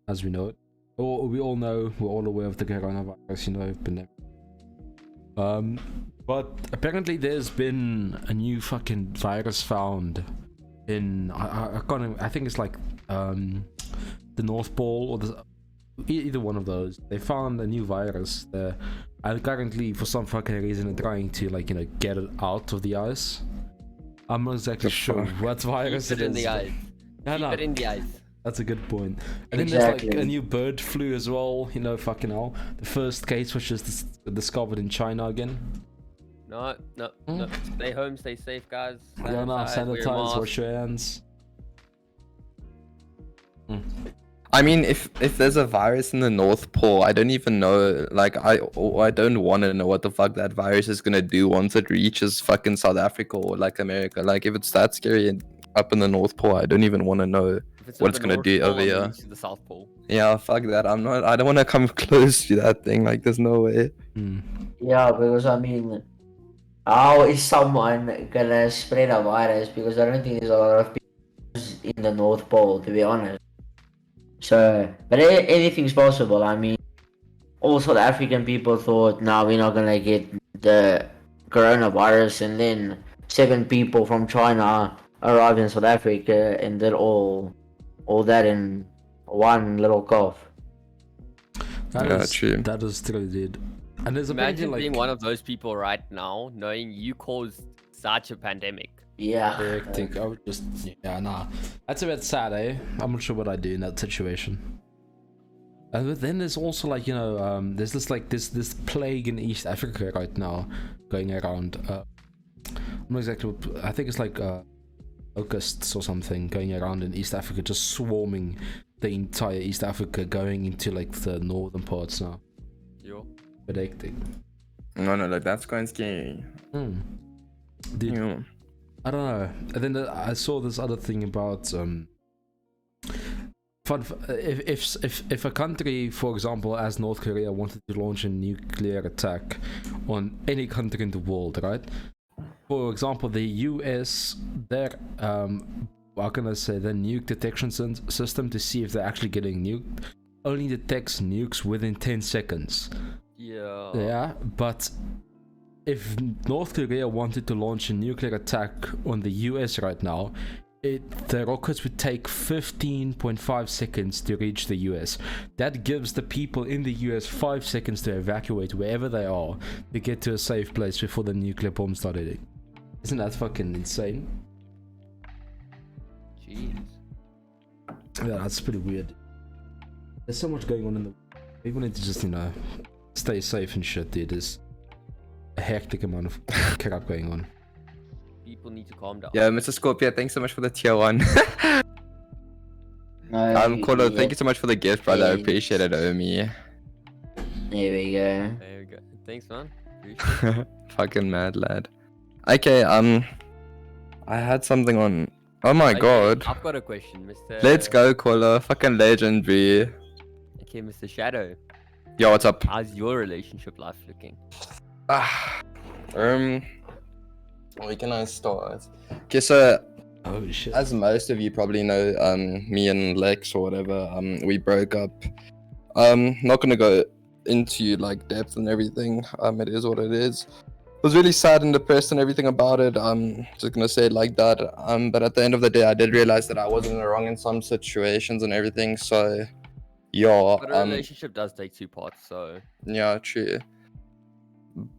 as we know it. We all know, we're all aware of the coronavirus, pandemic. But apparently there's been a new fucking virus found in, I think it's like, the North Pole or either one of those. They found a new virus there, and currently for some fucking reason they're trying to get it out of the ice. I'm not exactly sure what virus Keep it in the ice. No, Keep it in the ice. that's a good point. And then there's like a new bird flu as well. Fucking hell. The first case was just discovered in China again. No. Stay home, stay safe, guys. Yeah, no, wear a sanitize, mask. wash your hands. I mean, if there's a virus in the North Pole, I don't even know. Like, I don't want to know what the fuck that virus is gonna do once it reaches fucking South Africa or like America. Like, if it's that scary and up in the North Pole, I don't even want to know what it's gonna do over here. To the South Pole. Yeah, fuck that. I don't want to come close to that thing. Like, there's no way. yeah, because I mean, how is someone gonna spread a virus? Because I don't think there's a lot of people in the North Pole, to be honest. So, but anything's possible. I mean, all South African people thought, nah, we're not gonna get the coronavirus, and then 7 people from China arrived in South Africa and did all that in one little cough. Yeah, true. That is true, dude. And there's Imagine like being one of those people right now, knowing you caused such a pandemic. Yeah. hectic. I would just, yeah, nah. That's a bit sad, eh? I'm not sure what I'd do in that situation. But then there's also like, there's this plague in East Africa right now going around. I'm not exactly what, I think it's like locusts or something going around in East Africa, just swarming the entire East Africa, going into like the northern parts now. Yo. Hectic. No, like that's kind of scary. Dude, Yeah. I don't know. And then I saw this other thing about if a country, for example, as North Korea, wanted to launch a nuclear attack on any country in the world, right? For example, the US, their how can I say, the nuke detection system to see if they're actually getting nuked only detects nukes within 10 seconds. Yeah, but if North Korea wanted to launch a nuclear attack on the US right now, the rockets would take 15.5 seconds to reach the US. That gives the people in the US 5 seconds to evacuate wherever they are to get to a safe place before the nuclear bomb started hitting. Isn't that fucking insane? Jeez. Yeah, that's pretty weird. There's so much going on in the... People need to just, stay safe and shit, dude. There's a hectic amount of crap going on. People need to calm down. Yeah, Mr. Scorpio, thanks so much for the tier 1. Kolo, thank you so much for the gift, brother. I appreciate it, Omi. There we go. There we go. Thanks, man. Appreciate it. Fucking mad lad. Okay, I had something on. Oh my Okay, god. I've got a question, Mr. Let's go, Kolo. Fucking legendary. Okay, Mr. Shadow. Yo, what's up? How's your relationship life looking? Where can I start? Okay, so Oh shit. as most of you probably know, me and Lex or whatever, we broke up. Not gonna go into like depth and everything. It is what it is. I was really sad and depressed and everything about it. Just gonna say it like that. But at the end of the day, I did realize that I wasn't wrong in some situations and everything. So, yeah. But a relationship does take two parts, so... Yeah, true.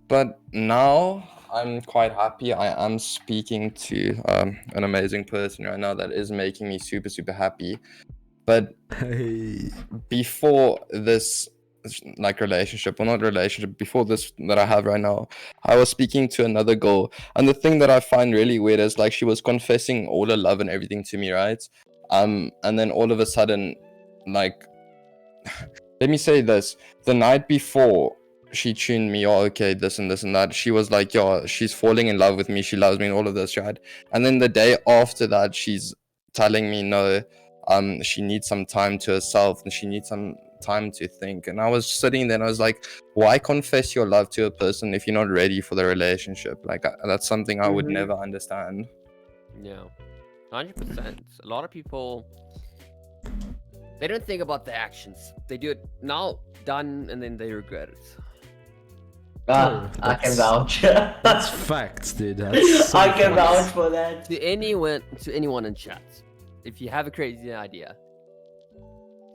But now I'm quite happy. I am speaking to an amazing person right now that is making me super, super happy. But Hey. before this like relationship, or not relationship, before this that I have right now, I was speaking to another girl, and the thing that I find really weird is like she was confessing all her love and everything to me, right? And then all of a sudden, like, let me say this, the night before she tuned me, oh okay, this and that, she was like, yo, she's falling in love with me, she loves me and all of this, right? And then the day after that, she's telling me no, she needs some time to herself and she needs some time to think. And I was sitting there and I was like, why confess your love to a person if you're not ready for the relationship? Like, that's something I would never understand. Yeah, 100%. A lot of people, they don't think about the actions. They do it now, done, and then they regret it. I can vouch. That's facts, dude. That's so I can facts. vouch for that. To anyone in chat, if you have a crazy idea,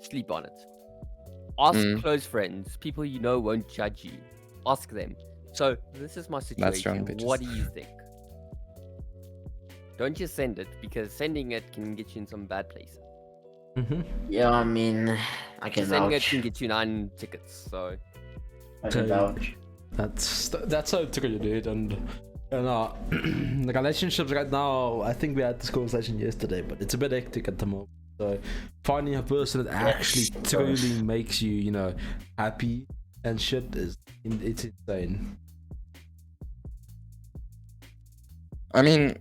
sleep on it. Ask close friends, people you know won't judge you. Ask them. So this is my situation. bitches. What do you think? Don't just send it, because sending it can get you in some bad places. Yeah, I mean, I can Just sending it vouch. can get you 9 tickets. So I can vouch. That's so true, dude. And the relationships right now, I think we had this conversation yesterday, but it's a bit hectic at the moment. So finding a person that actually truly makes you, happy and shit it's insane. I mean,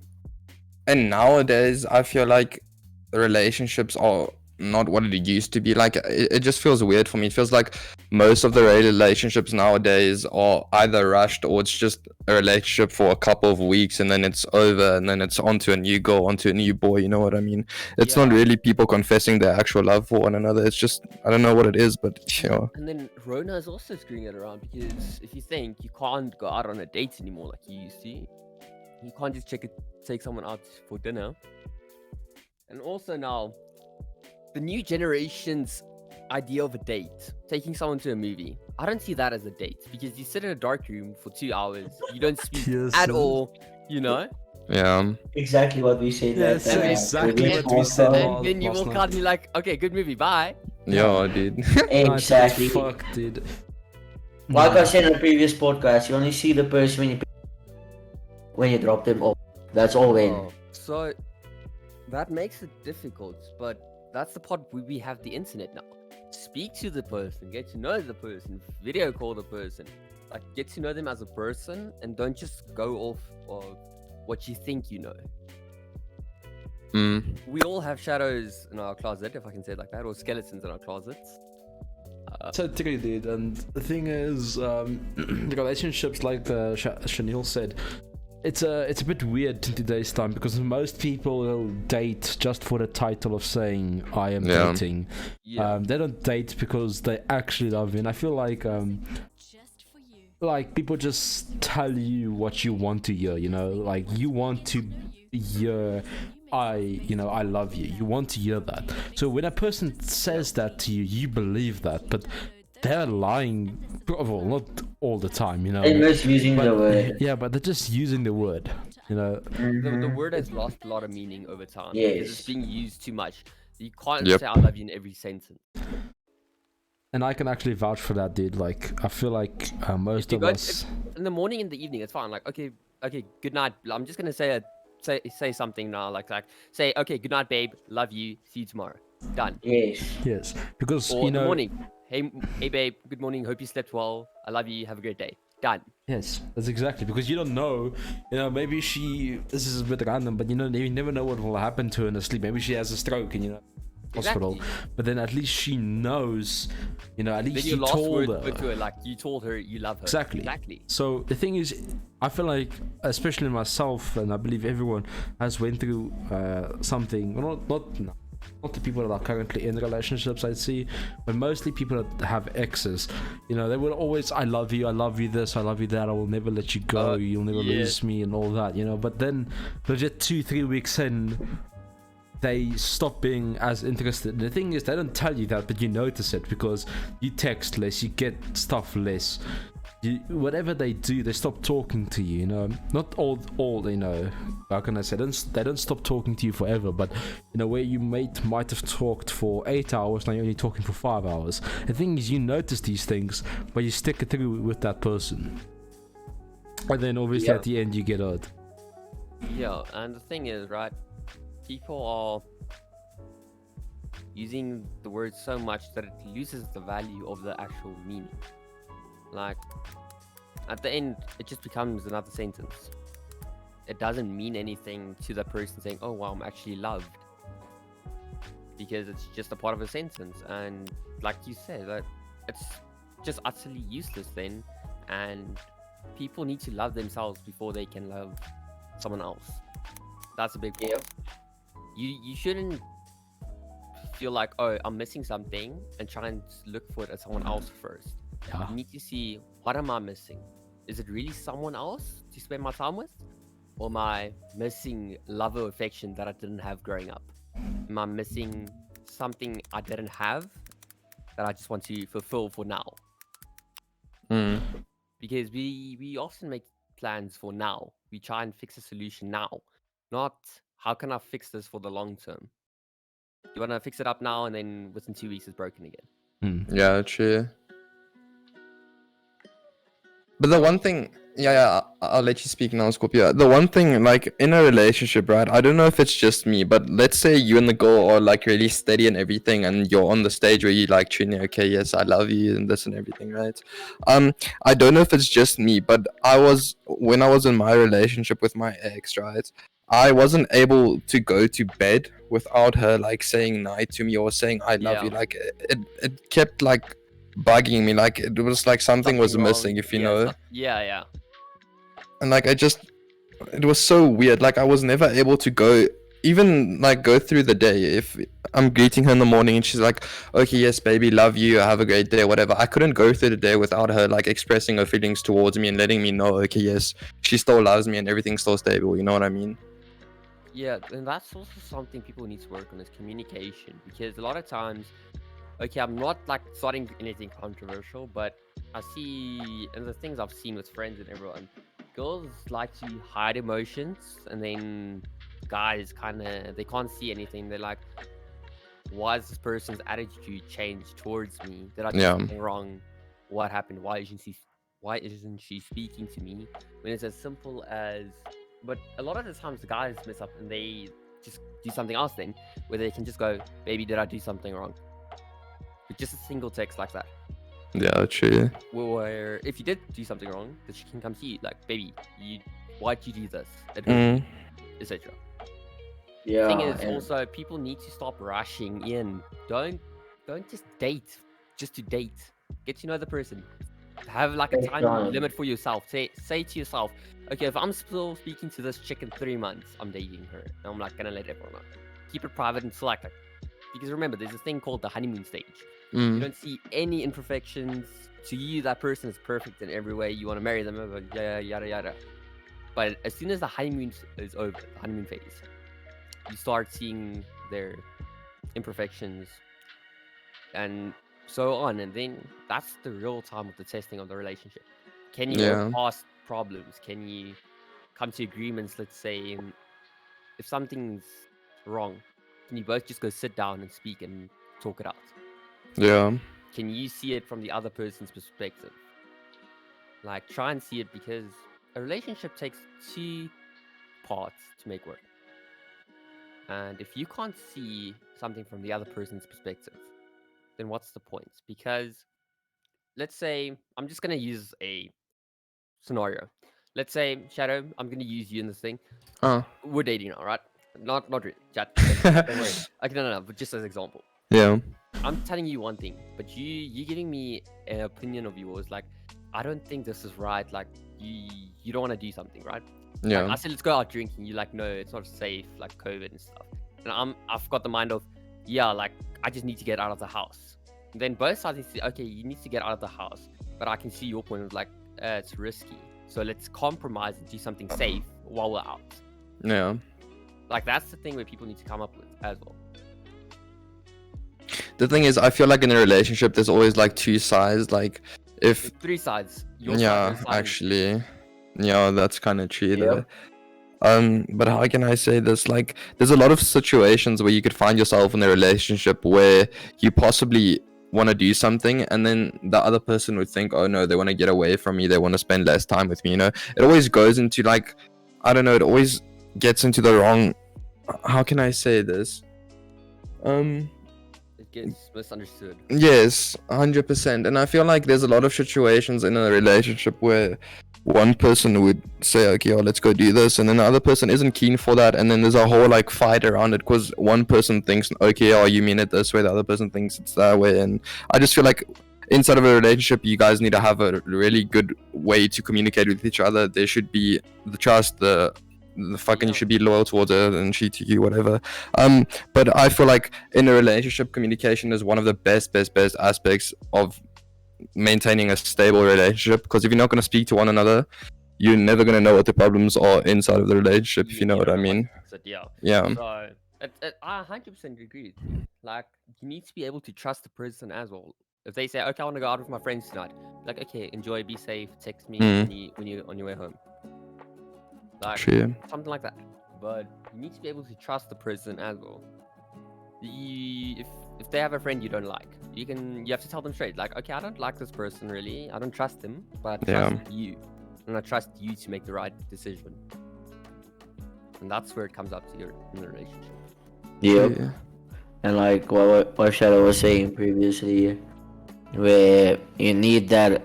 and nowadays I feel like relationships are not what it used to be. Like, it just feels weird for me. It feels like most of the relationships nowadays are either rushed, or it's just a relationship for a couple of weeks and then it's over, and then it's onto a new girl, onto a new boy, you know what I mean? It's not really people confessing their actual love for one another. It's just, I don't know what it is, but yeah. And then Rona is also screwing it around, because if you think you can't go out on a date anymore like you used to, you can't just take someone out for dinner. And also now, the new generation's idea of a date, taking someone to a movie, I don't see that as a date, because you sit in a dark room for 2 hours, you don't speak at all, Yeah. Exactly what we said. Yes, that, exactly previous what we said. podcast. And then you last walk night. out and you're like, okay, good movie, bye. Yeah, I did. Exactly. Fuck, dude. Like I said in the previous podcast, you only see the person when you drop them off. That's all then. Oh, so that makes it difficult, but that's the part where we have the internet now. Speak to the person, get to know the person, video call the person, like get to know them as a person, and don't just go off of what you think you know. Mm. We all have shadows in our closet, if I can say it like that, or skeletons in our closets. So true, dude. And the thing is, the relationships, like Chanel said, it's a bit weird in today's time because most people will date just for the title of saying I am dating. Yeah. They don't date because they actually love you. And I feel like people just tell you what you want to hear. You know, like you want to hear I love you. You want to hear that. So when a person says that to you, you believe that, but they're lying. Well, not all the time, you know. They're misusing the word. Yeah, but they're just using the word, you know. The word has lost a lot of meaning over time because it's Yes. being used too much. You can't Yep. say I love you in every sentence. And I can actually vouch for that, dude. Like, I feel like most You of go us. in the morning, in the evening, it's fine. Like, okay, good night. I'm just gonna say something now. Like say, okay, good night, babe. Love you. See you tomorrow. Done. Yes, because Or you in the know. morning. Hey, babe. Good morning. Hope you slept well. I love you. Have a great day. Done. Yes, that's exactly because you don't know. You know, maybe this is a bit random, but you never know what will happen to her in her sleep. Maybe she has a stroke and hospital. Exactly. But then at least she knows. You know, at least Then your you last told word her. to her, like you told her you love her. Exactly. So the thing is, I feel like, especially myself, and I believe everyone has went through something. Not the people that are currently in relationships, I'd see, but mostly people that have exes. You know, they will always, I love you this, I love you that, I will never let you go, you'll never lose me, and all that. You know, but then legit 2-3 weeks in, they stop being as interested. And the thing is, they don't tell you that, but you notice it because you text less, you get stuff less. Whatever they do, they stop talking to you. You know, not all. You know, how can I say? They don't stop talking to you forever. But you know, where you might have talked for 8 hours, now you're only talking for 5 hours. The thing is, you notice these things, but you stick it through with that person, and then obviously at the end you get hurt. Yeah, and the thing is, right? People are using the word so much that it loses the value of the actual meaning. Like, at the end, it just becomes another sentence. It doesn't mean anything to the person saying, oh, wow, I'm actually loved. Because it's just a part of a sentence. And like you said, that it's just utterly useless then. And people need to love themselves before they can love someone else. That's a big part. Yep. You shouldn't feel like, oh, I'm missing something and try and look for it at someone else first. Yeah. You need to see, what am I missing? Is it really someone else to spend my time with? Or am I missing love or affection that I didn't have growing up? Am I missing something I didn't have that I just want to fulfill for now? Because we often make plans for now. We try and fix a solution now. Not, how can I fix this for the long term? You want to fix it up now and then within 2 weeks it's broken again. Yeah, true. But the one thing, I'll let you speak now, Scorpio. The one thing, like, in a relationship, right, I don't know if it's just me, but let's say you and the girl are, like, really steady and everything, and you're on the stage where you, like, treating, okay, yes, I love you, and this and everything, right? I don't know if it's just me, but when I was in my relationship with my ex, right, I wasn't able to go to bed without her, like, saying night to me or saying I love you. Like, it kept, like, bugging me, like it was like something was wrong. missing, if you know. Yeah. And like it was so weird. Like I was never able to go through the day. If I'm greeting her in the morning and she's like, okay, yes baby, love you, have a great day, whatever, I couldn't go through the day without her like expressing her feelings towards me and letting me know, okay, yes, she still loves me and everything's still stable, you know what I mean? Yeah, and that's also something people need to work on, is communication. Because a lot of times, okay, I'm not like starting anything controversial, but I see, and the things I've seen with friends and everyone, girls like to hide emotions, and then guys they can't see anything. They're like, why is this person's attitude changed towards me? Did I do Yeah. something wrong? What happened? Why isn't she speaking to me? When it's as simple as, but a lot of the times the guys mess up and they just do something else then, where they can just go, baby, did I do something wrong? With just a single text like that. Yeah, true. Where if you did do something wrong, that she can come to you, like, baby, why'd you do this? Mm. Etc. Yeah. Thing is, and- also people need to stop rushing in. Don't just date just to date. Get to know the person. Have like a Take time time. limit for yourself. Say to yourself, okay, if I'm still speaking to this chick in 3 months, I'm dating her. And I'm not gonna let everyone know. Keep it private and select it. Because remember, there's this thing called the honeymoon stage. You Mm. don't see any imperfections. To you, that person is perfect in every way. You want to marry them, yada yada. But as soon as the honeymoon is over, the honeymoon phase, you start seeing their imperfections and so on. And then that's the real time of the testing of the relationship. Can you Yeah. work past problems? Can you come to agreements? Let's say if something's wrong, can you both just go sit down and speak and talk it out? Yeah. Can you see it from the other person's perspective? Like, try and see it, because a relationship takes 2 parts to make work. And if you can't see something from the other person's perspective, then what's the point? Because let's say, I'm just going to use a scenario. Let's say, Shadow, I'm going to use you in this thing. Oh. We're dating now, right? Not really. Chat. Don't worry. Okay, no, but just as an example. Yeah. I'm telling you one thing, but you giving me an opinion of yours, like, I don't think this is right. Like, you don't want to do something, right? Like, Yeah. I said, let's go out drinking. You're like, no, it's not safe, like COVID and stuff. And I've got the mind of, yeah, like, I just need to get out of the house. And then both sides say, okay, you need to get out of the house, but I can see your point of like, it's risky. So let's compromise and do something safe while we're out. Yeah. Like, that's the thing where people need to come up with as well. The thing is, I feel like in a relationship, there's always like 2 sides. Like, if There's 3 sides. Your side, yeah, her side, and- actually, yeah, that's kind of true. Yep. But how can I say this? Like, there's a lot of situations where you could find yourself in a relationship where you possibly want to do something, and then the other person would think, oh no, they want to get away from me, they want to spend less time with me. You know, it always goes into like, I don't know, it always gets into the wrong. How can I say this? It gets misunderstood. Yes, 100%. And I feel like there's a lot of situations in a relationship where one person would say, okay, let's go do this, and then the other person isn't keen for that, and then there's a whole like fight around it because one person thinks, okay, you mean it this way, the other person thinks it's that way. And I just feel like inside of a relationship, you guys need to have a really good way to communicate with each other. There should be the trust, the fucking you Yeah. should be loyal towards her and she to you, whatever. But I feel like in a relationship, communication is one of the best aspects of maintaining a stable relationship, because if you're not going to speak to one another, you're never going to know what the problems are inside of the relationship, if you know what I don't mean. fix it, yeah. Yeah. So I 100% agree with you. Like, you need to be able to trust the person as well. If they say, okay, I want to go out with my friends tonight, like, okay, enjoy, be safe, text me when you're on your way home. Like, True. something like that. But you need to be able to trust the person as well. If they have a friend you don't like, you have to tell them straight, like, okay, I don't like this person really, I don't trust them, but I trust you, and I trust you to make the right decision. And that's where it comes up to in the relationship. Yep. True. And like what Shadow was saying previously, where you need that,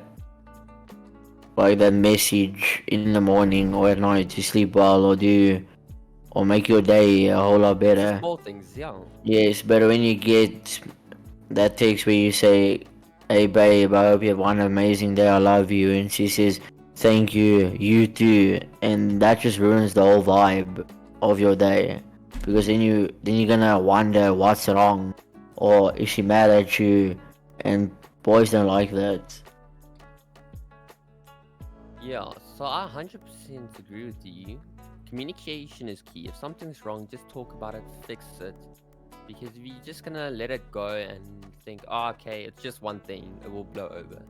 like, that message in the morning or at night to sleep well or make your day a whole lot It's just better. small things, yeah. Yes, but when you get that text where you say, hey babe, I hope you have one amazing day, I love you, and she says, thank you, you too, and that just ruins the whole vibe of your day, because then you're gonna wonder what's wrong, or is she mad at you, and boys don't like that. Yeah, so I 100% agree with you. Communication is key. If something's wrong, just talk about it, fix it. Because if you're just gonna let it go and think, oh, okay, it's just one thing, it will blow over.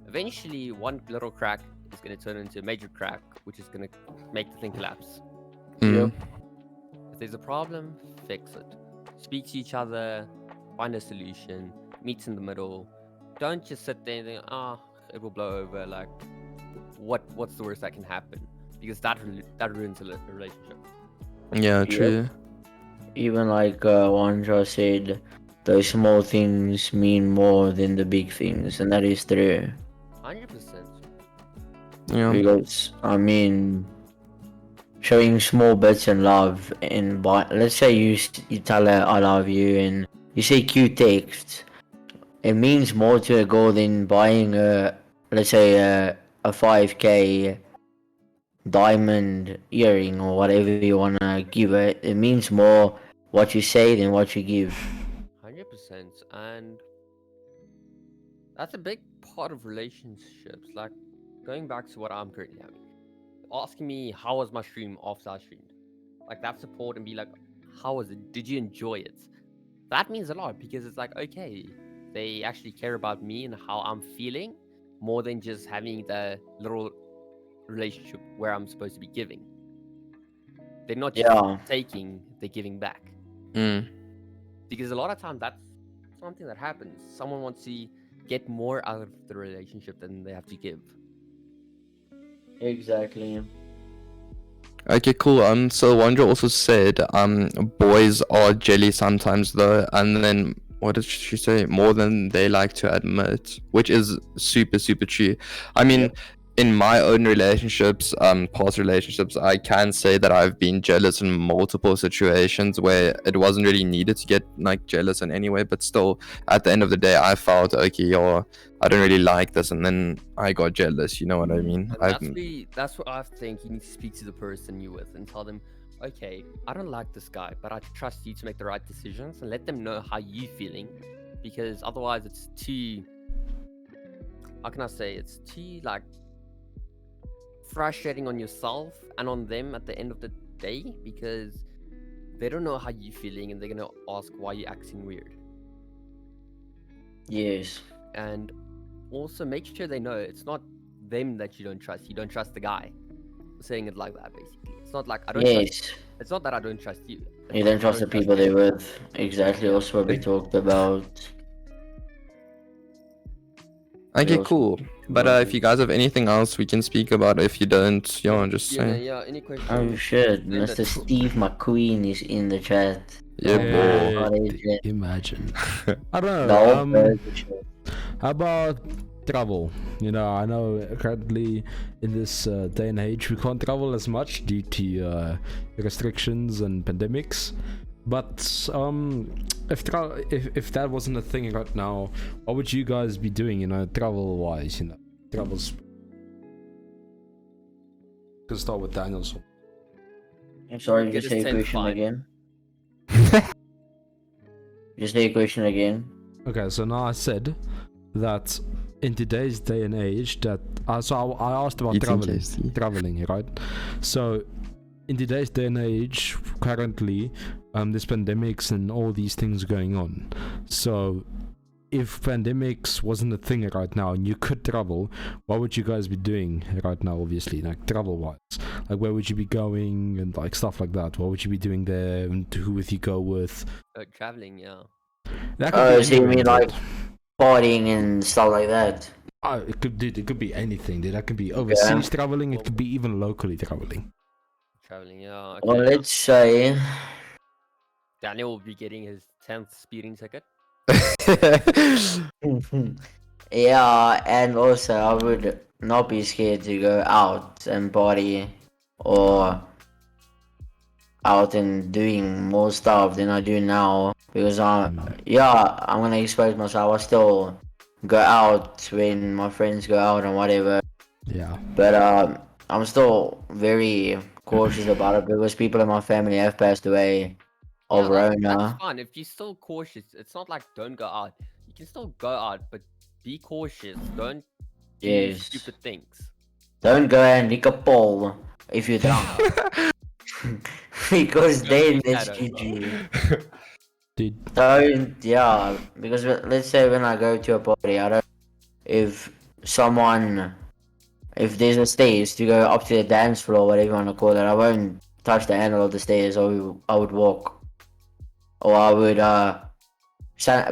Eventually, one little crack is gonna turn into a major crack, which is gonna make the thing collapse. Mm. If there's a problem, fix it. Speak to each other, find a solution, meet in the middle. Don't just sit there and think, it will blow over. Like, what's the worst that can happen? Because that ruins a relationship. Yeah, true. Even like Wanja said, those small things mean more than the big things, and that is true. 100%. Yeah. Because I mean, showing small bits of love, and let's say you tell her I love you, and you say cute texts, it means more to a girl than buying let's say a 5K diamond earring or whatever you wanna give her. It means more what you say than what you give. 100%. And that's a big part of relationships. Like, going back to what I'm currently having, asking me how was my stream after I streamed, like that support, and be like, how was it? Did you enjoy it? That means a lot, because it's like, okay, they actually care about me and how I'm feeling more than just having the little relationship where I'm supposed to be giving. They're not just taking, they're giving back. Because a lot of time that's something that happens. Someone wants to get more out of the relationship than they have to give. Exactly. Okay, cool. So Wandra also said, boys are jelly sometimes though, and then what did she say? More than they like to admit, which is super, super true. I mean, in my own relationships, past relationships, I can say that I've been jealous in multiple situations where it wasn't really needed to get like jealous in any way, but still, at the end of the day, I felt okay, yo, I don't really like this, and then I got jealous. You know what I mean? That's what I think. You need to speak to the person you're with and tell them, okay, I don't like this guy, but I trust you to make the right decisions, and let them know how you're feeling, because otherwise it's too, how can I say, it's too like frustrating on yourself and on them at the end of the day, because they don't know how you're feeling and they're gonna ask why you're acting weird. Yes. And also make sure they know it's not them that you don't trust the guy. Saying it like that, basically. It's not like I don't trust, it's not that I don't trust you. You don't trust the people they're with. Exactly, also what we talked about. Okay, cool. But if you guys have anything else we can speak about, if you don't, just say. Yeah, any questions? Oh shit, Mr. Steve McQueen is in the chat. Yeah, boy. Imagine. I don't know. How about travel? You know, I know currently in this day and age we can't travel as much due to restrictions and pandemics. But if that wasn't a thing right now, what would you guys be doing? You know, travel wise. You know, travels. Can start with Daniel's. I'm sorry, just say a question again. Just say a question again. Okay, so now I said that in today's day and age, that I asked about traveling, right? So in today's day and age, currently, there's pandemics and all these things going on. So if pandemics wasn't a thing right now and you could travel, what would you guys be doing right now? Obviously, like travel wise, like where would you be going and like stuff like that? What would you be doing there, and who would you go with? Traveling, yeah. So you mean like partying and stuff like that? It could be anything, dude. That could be overseas traveling. It could be even locally traveling. Traveling, yeah. Okay. Well, let's say Daniel will be getting his 10th speeding ticket. Yeah, and also I would not be scared to go out and party or out and doing more stuff than I do now, because I'm gonna expose myself. I still go out when my friends go out and whatever. Yeah. But I'm still very cautious about it because people in my family have passed away of Rona. That's fine. If you're still cautious, it's not like don't go out. You can still go out, but be cautious. Don't do stupid things. Don't go and lick a pole if you're drunk. Because they mistreat you. Don't, because let's say when I go to a party, I don't, if there's a stairs to go up to the dance floor, whatever you want to call it, I won't touch the handle of the stairs. I would walk. Or I would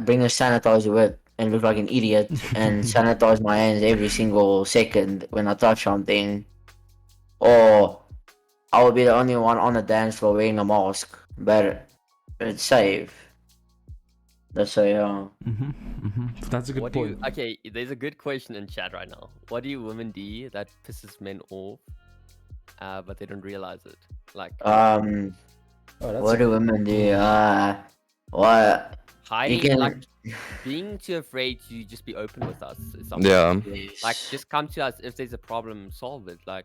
bring a sanitizer with and look like an idiot and sanitize my hands every single second when I touch something, or I will be the only one on the dance floor wearing a mask, but it's safe. That's a That's a good What do point. you, okay, there's a good question in chat right now. What do women do that pisses men off, but they don't realize it? Like Oh, that's what do women do? What you hiding, can like being too afraid to just be open with us is something. Yeah. Like just come to us if there's a problem, solve it. Like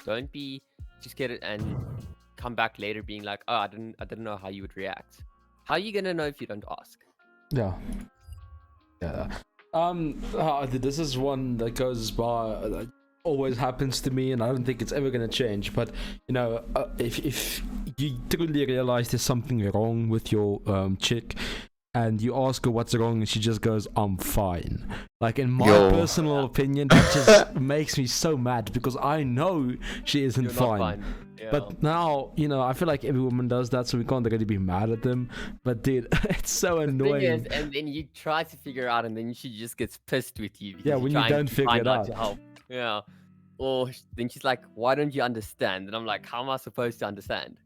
don't be just get it and come back later being like, oh, I didn't know how you would react. How are you gonna know if you don't ask? Yeah. This is one that goes by, always happens to me, and I don't think it's ever gonna change. But you know, if you truly realize there's something wrong with your chick, and you ask her what's wrong, and she just goes, "I'm fine." Like in my Yo. personal opinion, that just makes me so mad because I know she isn't You're fine. not fine. Yeah. But now, you know, I feel like every woman does that, so we can't really be mad at them. But dude, it's so the thing annoying. is, and then you try to figure out, and then she just gets pissed with you. Because Yeah, you're when you trying don't to figure find it out out. to help. Yeah. Or then she's like, "Why don't you understand?" And I'm like, "How am I supposed to understand?"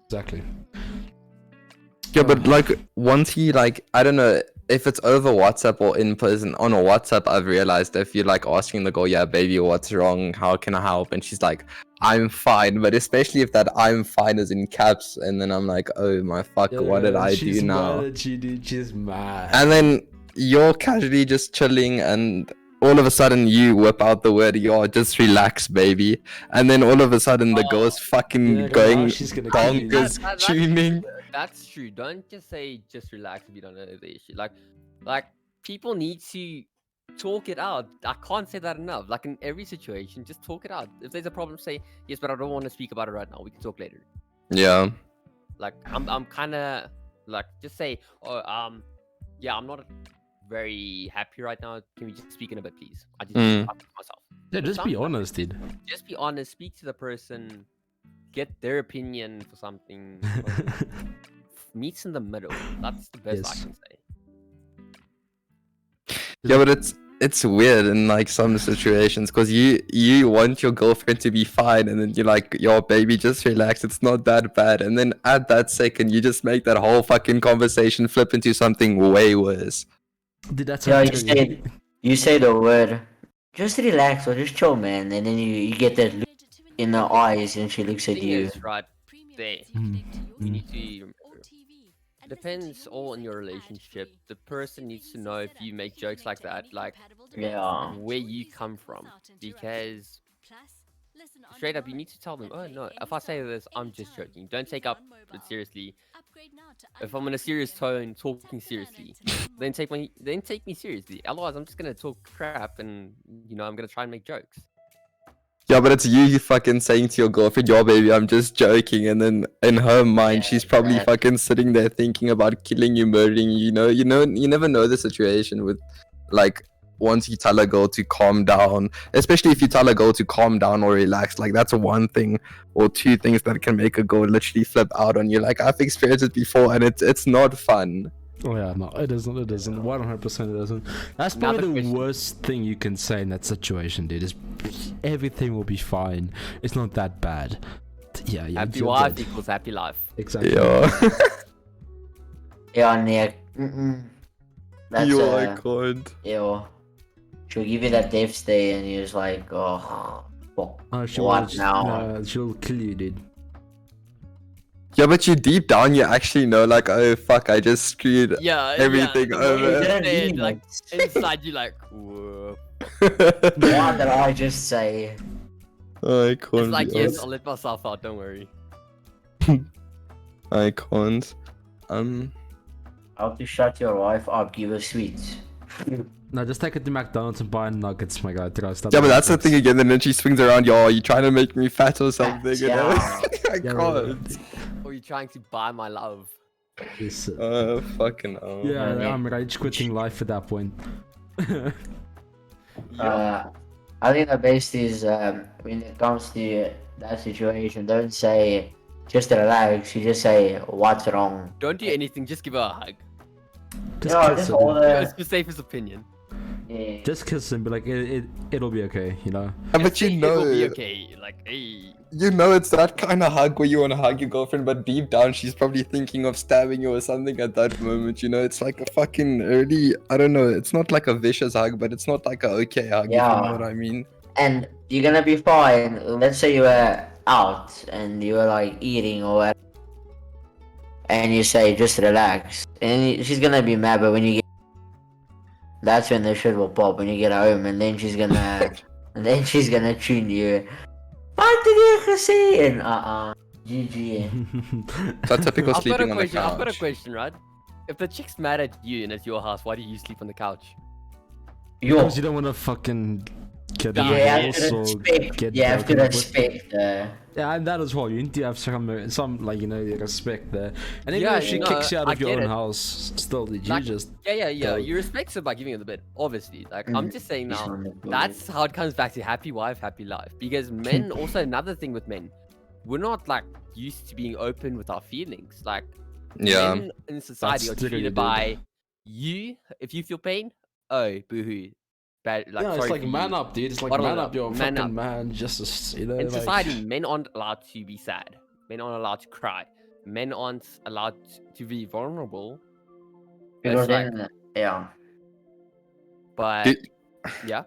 Exactly. Yeah, but like once he like I don't know if it's over WhatsApp or in person. On a WhatsApp, I've realized if you're like asking the girl, "Yeah, baby, what's wrong? How can I help?" and she's like, "I'm fine," but especially if that "I'm fine" is in caps, and then I'm like, "Oh my fuck, what did I do now?" Mad at you, dude. She's mad. And then you're casually just chilling, and all of a sudden you whip out the word, "Yo, just relax, baby," and then all of a sudden the girl's fucking Yeah, going now she's gonna kill you. bonkers, That's tuning. That's true. Don't just say just relax if you don't know the issue. Like people need to talk it out. I can't say that enough. Like in every situation, just talk it out. If there's a problem, say yes, but I don't want to speak about it right now. We can talk later. Yeah. Like I'm kind of like just say, oh yeah, I'm not very happy right now. Can we just speak in a bit, please? I just need to talk to myself. Yeah, But just be sometimes- honest, dude. Just be honest. Speak to the person. Get their opinion for something. Meets in the middle. That's the best I Yes. can say. Yeah, but it's weird in like some situations because you want your girlfriend to be fine, and then you're like, "Yo, baby, just relax. It's not that bad." And then at that second, you just make that whole fucking conversation flip into something way worse. Dude, that's Yeah, actually... you say the word, just relax or just chill, man, and then you get that look in her eyes, and she looks at Thing you. is, right there, Mm. you need to remember. Depends all on your relationship. The person needs to know if you make jokes like that, like Yeah. where you come from, because straight up you need to tell them, oh no, if I say this, I'm just joking. Don't take up it seriously. If I'm in a serious tone talking seriously, then take me seriously. Otherwise I'm just gonna talk crap, and you know, I'm gonna try and make jokes. Yeah, but it's you fucking saying to your girlfriend, "Yo, baby, I'm just joking," and then in her mind, she's probably yeah. fucking sitting there thinking about killing you, murdering you. You never know the situation with, like, once you tell a girl to calm down, especially if you tell a girl to calm down or relax, like that's one thing or two things that can make a girl literally flip out on you. Like I've experienced it before, and it's not fun. Oh yeah, no, it isn't. 100% it isn't. That's Another probably the question. worst thing you can say in that situation, dude. Is everything will be fine. It's not that bad. Yeah, Happy you're wife good. equals happy life. Exactly. Yeah. Yeah, Nick. That's Yo, I can't. yo. She'll give you that death stay, and you're just like, oh, fuck. She'll What just- now? she'll kill you, dude. Yeah, but you deep down, you actually know, like, oh fuck, I just screwed Yeah, everything yeah, the over. moment you didn't say it, mean like it. inside you like, whoa. What did I just say? I can't. It's like, be yes, honest. I'll let myself out, don't worry. I can't. How to shut your wife up? Give her sweets. No, just take it to McDonald's and buy nuggets, my guy. Yeah, but that's the thing again. And then she swings around. Yo, are you trying to make me fat or something? You know? Yeah. I can't. Or you trying to buy my love? Yes, Fucking hell. yeah, Yeah, I'm rage quitting life at that point. I think the best is when it comes to that situation, don't say just relax. You just say what's wrong. Don't do anything, just give her a hug. Just Yeah, kiss just her, hold dude. her. It's the safest opinion. Yeah. Just kiss him, be like, it'll be okay, you know. Yeah, but Just you say it will be know, okay. Like, hey. you know, it's that kind of hug where you want to hug your girlfriend, but deep down she's probably thinking of stabbing you or something at that moment. You know, it's like a fucking early. I don't know. It's not like a vicious hug, but it's not like a okay hug. If you know what I mean. And you're gonna be fine. Let's say you were out and you were like eating or whatever, and you say just relax, and she's gonna be mad. But when you get, that's when the shit will pop when you get home, and then she's gonna, tune you. What did you say? And GG. That typical I've got a sleeping on the question. I've got a couch. question, right? If the chick's mad at you and it's your house, why do you sleep on the couch? Yo, Because you don't want to fucking get Yeah, you have divorced to or respect. get You have to broken up with. respect. Yeah, and that as well. You need to have some like, you know, respect there. And even Yeah, if she no, kicks you out I of your get own it. house, still, you Like, just Yeah. go. You respect her by giving her the bed, obviously. Like, I'm just saying This now, one is good. that's how it comes back to happy wife, happy life. Because men, also another thing with men, we're not like used to being open with our feelings. Like, Yeah. men in society That's are literally treated by you. If you feel pain, oh, boo-hoo. Bad, like, Yeah, it's sorry like for man you. up, dude. It's like Bottle it man up, up, you're a man fucking up. man. Just you know, In like, society, men aren't allowed to be sad. Men aren't allowed to cry. Men aren't allowed to be vulnerable. Because It's like, then, yeah. but Dude, yeah,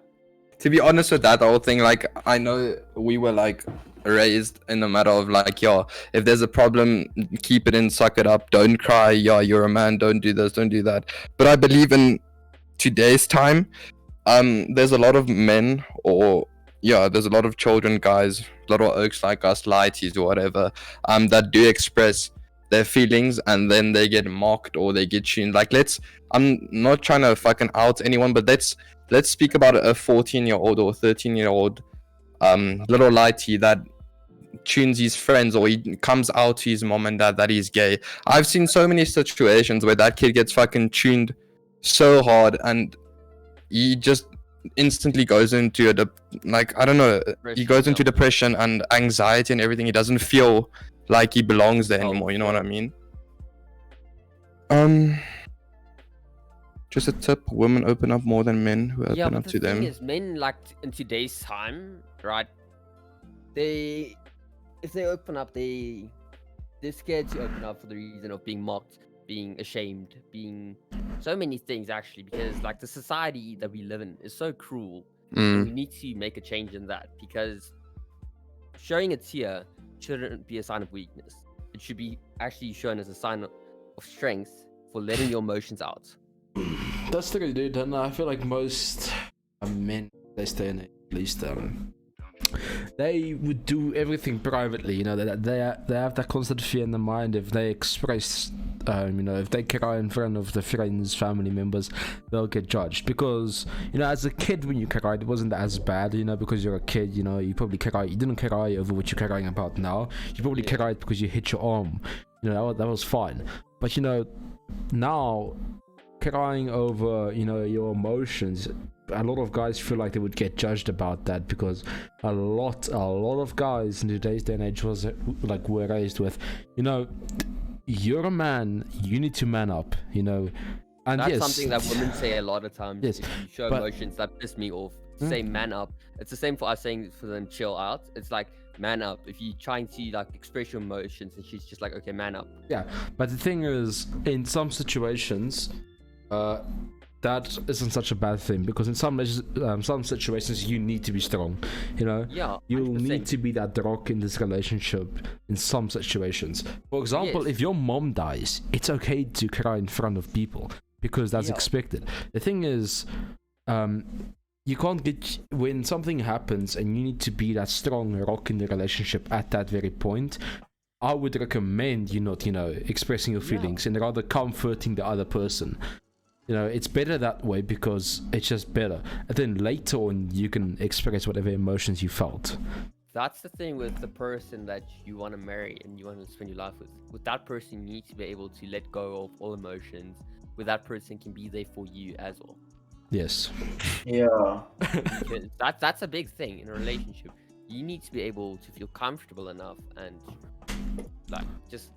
to be honest with that whole thing, like I know we were like raised in the matter of like, yo, if there's a problem, keep it in, suck it up, don't cry, yeah, you're a man, don't do this, don't do that. But I believe in today's time, there's a lot of men, or yeah, there's a lot of children, guys, little oaks like us, lighties or whatever, that do express their feelings and then they get mocked or they get tuned. Like, I'm not trying to fucking out anyone, but let's speak about a 14-year-old or 13-year-old little lighty that tunes his friends, or he comes out to his mom and dad that he's gay. I've seen so many situations where that kid gets fucking tuned so hard and he just instantly goes into I don't know, he goes into depression and anxiety and everything. He doesn't feel like he belongs there anymore, you know what I mean? Just a tip, women open up more than men who yeah. open But up the to thing them. is, men, like, in today's time, right? If they open up, they're scared to open up for the reason of being mocked, being ashamed, being so many things actually. Because like the society that we live in is so cruel, and we need to make a change in that. Because showing a tear shouldn't be a sign of weakness. It should be actually shown as a sign of strength for letting your emotions out. that's the good, dude. And I feel like most men, they stay in it, at least, they would do everything privately. You know, they have that constant fear in their mind. If they express, you know, if they cry in front of the friends, family members, they'll get judged. Because, you know, as a kid, when you cried, it wasn't as bad. You know, because you're a kid. You know, you probably you didn't cry over what you're crying about now. You probably cried because you hit your arm. You know, that was fine. But you know, now crying over, you know, your emotions, a lot of guys feel like they would get judged about that, because a lot of guys in today's day and age were raised with, you know, you're a man, you need to man up, you know. And that's yes, something that women say a lot of times. Yes, If you show emotions that piss me off, say man up. It's the same for us saying for them chill out. It's like man up. If you're trying to like express your emotions, and she's just like, okay, man up. Yeah, but the thing is, in some situations, that isn't such a bad thing, because in some situations you need to be strong. You know, Yeah, you'll 100%. need to be that rock in this relationship in some situations. For example, Yes. if your mom dies, it's okay to cry in front of people, because that's Yeah. expected. The thing is, you can't get, when something happens and you need to be that strong rock in the relationship at that very point, I would recommend you not, you know, expressing your feelings and rather comforting the other person. You know, it's better that way, because it's just better. And then later on, you can express whatever emotions you felt. That's the thing with the person that you want to marry and you want to spend your life with. With that person, you need to be able to let go of all emotions, where that person can be there for you as well. Yes. Yeah. Because that's a big thing in a relationship. You need to be able to feel comfortable enough and like just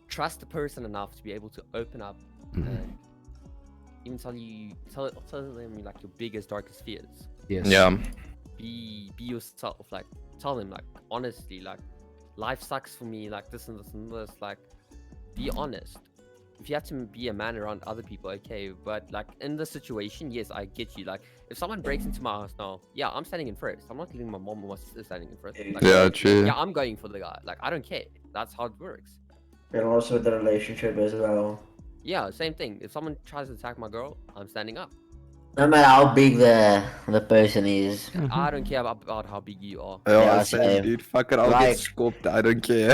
trust the person enough to be able to open up and even tell them like your biggest, darkest fears. Yes. Yeah. Be yourself. Like tell them like honestly, like life sucks for me, like this and this and this. Like be honest. If you have to be a man around other people, okay, but like in this situation, yes, I get you. Like if someone breaks into my house now, yeah, I'm standing in first. I'm not leaving my mom or my sister standing in first. Like, Yeah, true. yeah, I'm going for the guy. Like I don't care. That's how it works. And also with the relationship as well. Yeah, same thing. If someone tries to attack my girl, I'm standing up. No matter how big the person is. I don't care about how big you are. Yeah, same, same. dude. Fuck it, I'll Like- get scoped. I don't care.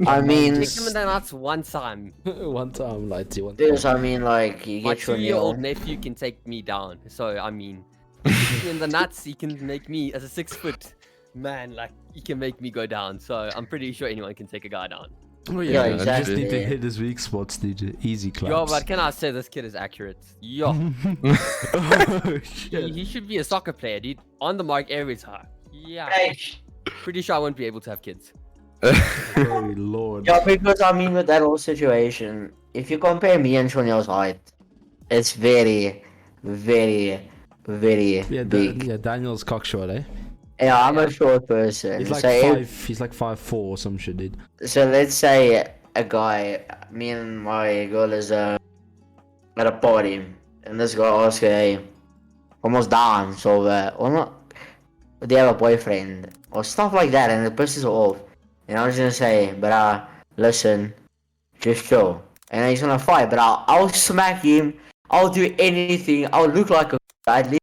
I mean, Kick them in the nuts one time. One time, like, one this, time. I mean, like, you My get your 2-year-old meal. nephew can take me down. So I mean, kick me in the nuts. He can make me as a 6-foot man. Like he can make me go down. So I'm pretty sure anyone can take a guy down. Oh Yeah, yeah, you just exactly. need to hit his weak spots, dude. Easy claps. Yo, but can I say this kid is accurate? Yo, Oh, shit. he should be a soccer player, dude. On the mark every time. Yeah, Hey, pretty sure I won't be able to have kids. Oh lord. yeah, because I mean, with that whole situation, if you compare me and Shonel's height, it's very, very, very Yeah, big. yeah, Daniel's cockshot, eh? Yeah, I'm a short person. He's like so, he's like 5'4" or some shit, dude. so let's say a guy, me and my girl is at a party, and this guy asks her, hey, almost dance over, or not, do you have a boyfriend? Or stuff like that, and it pisses her off. And I was gonna say, but listen, just chill. And he's gonna fight, but I'll smack him, I'll do anything, I'll look like a at least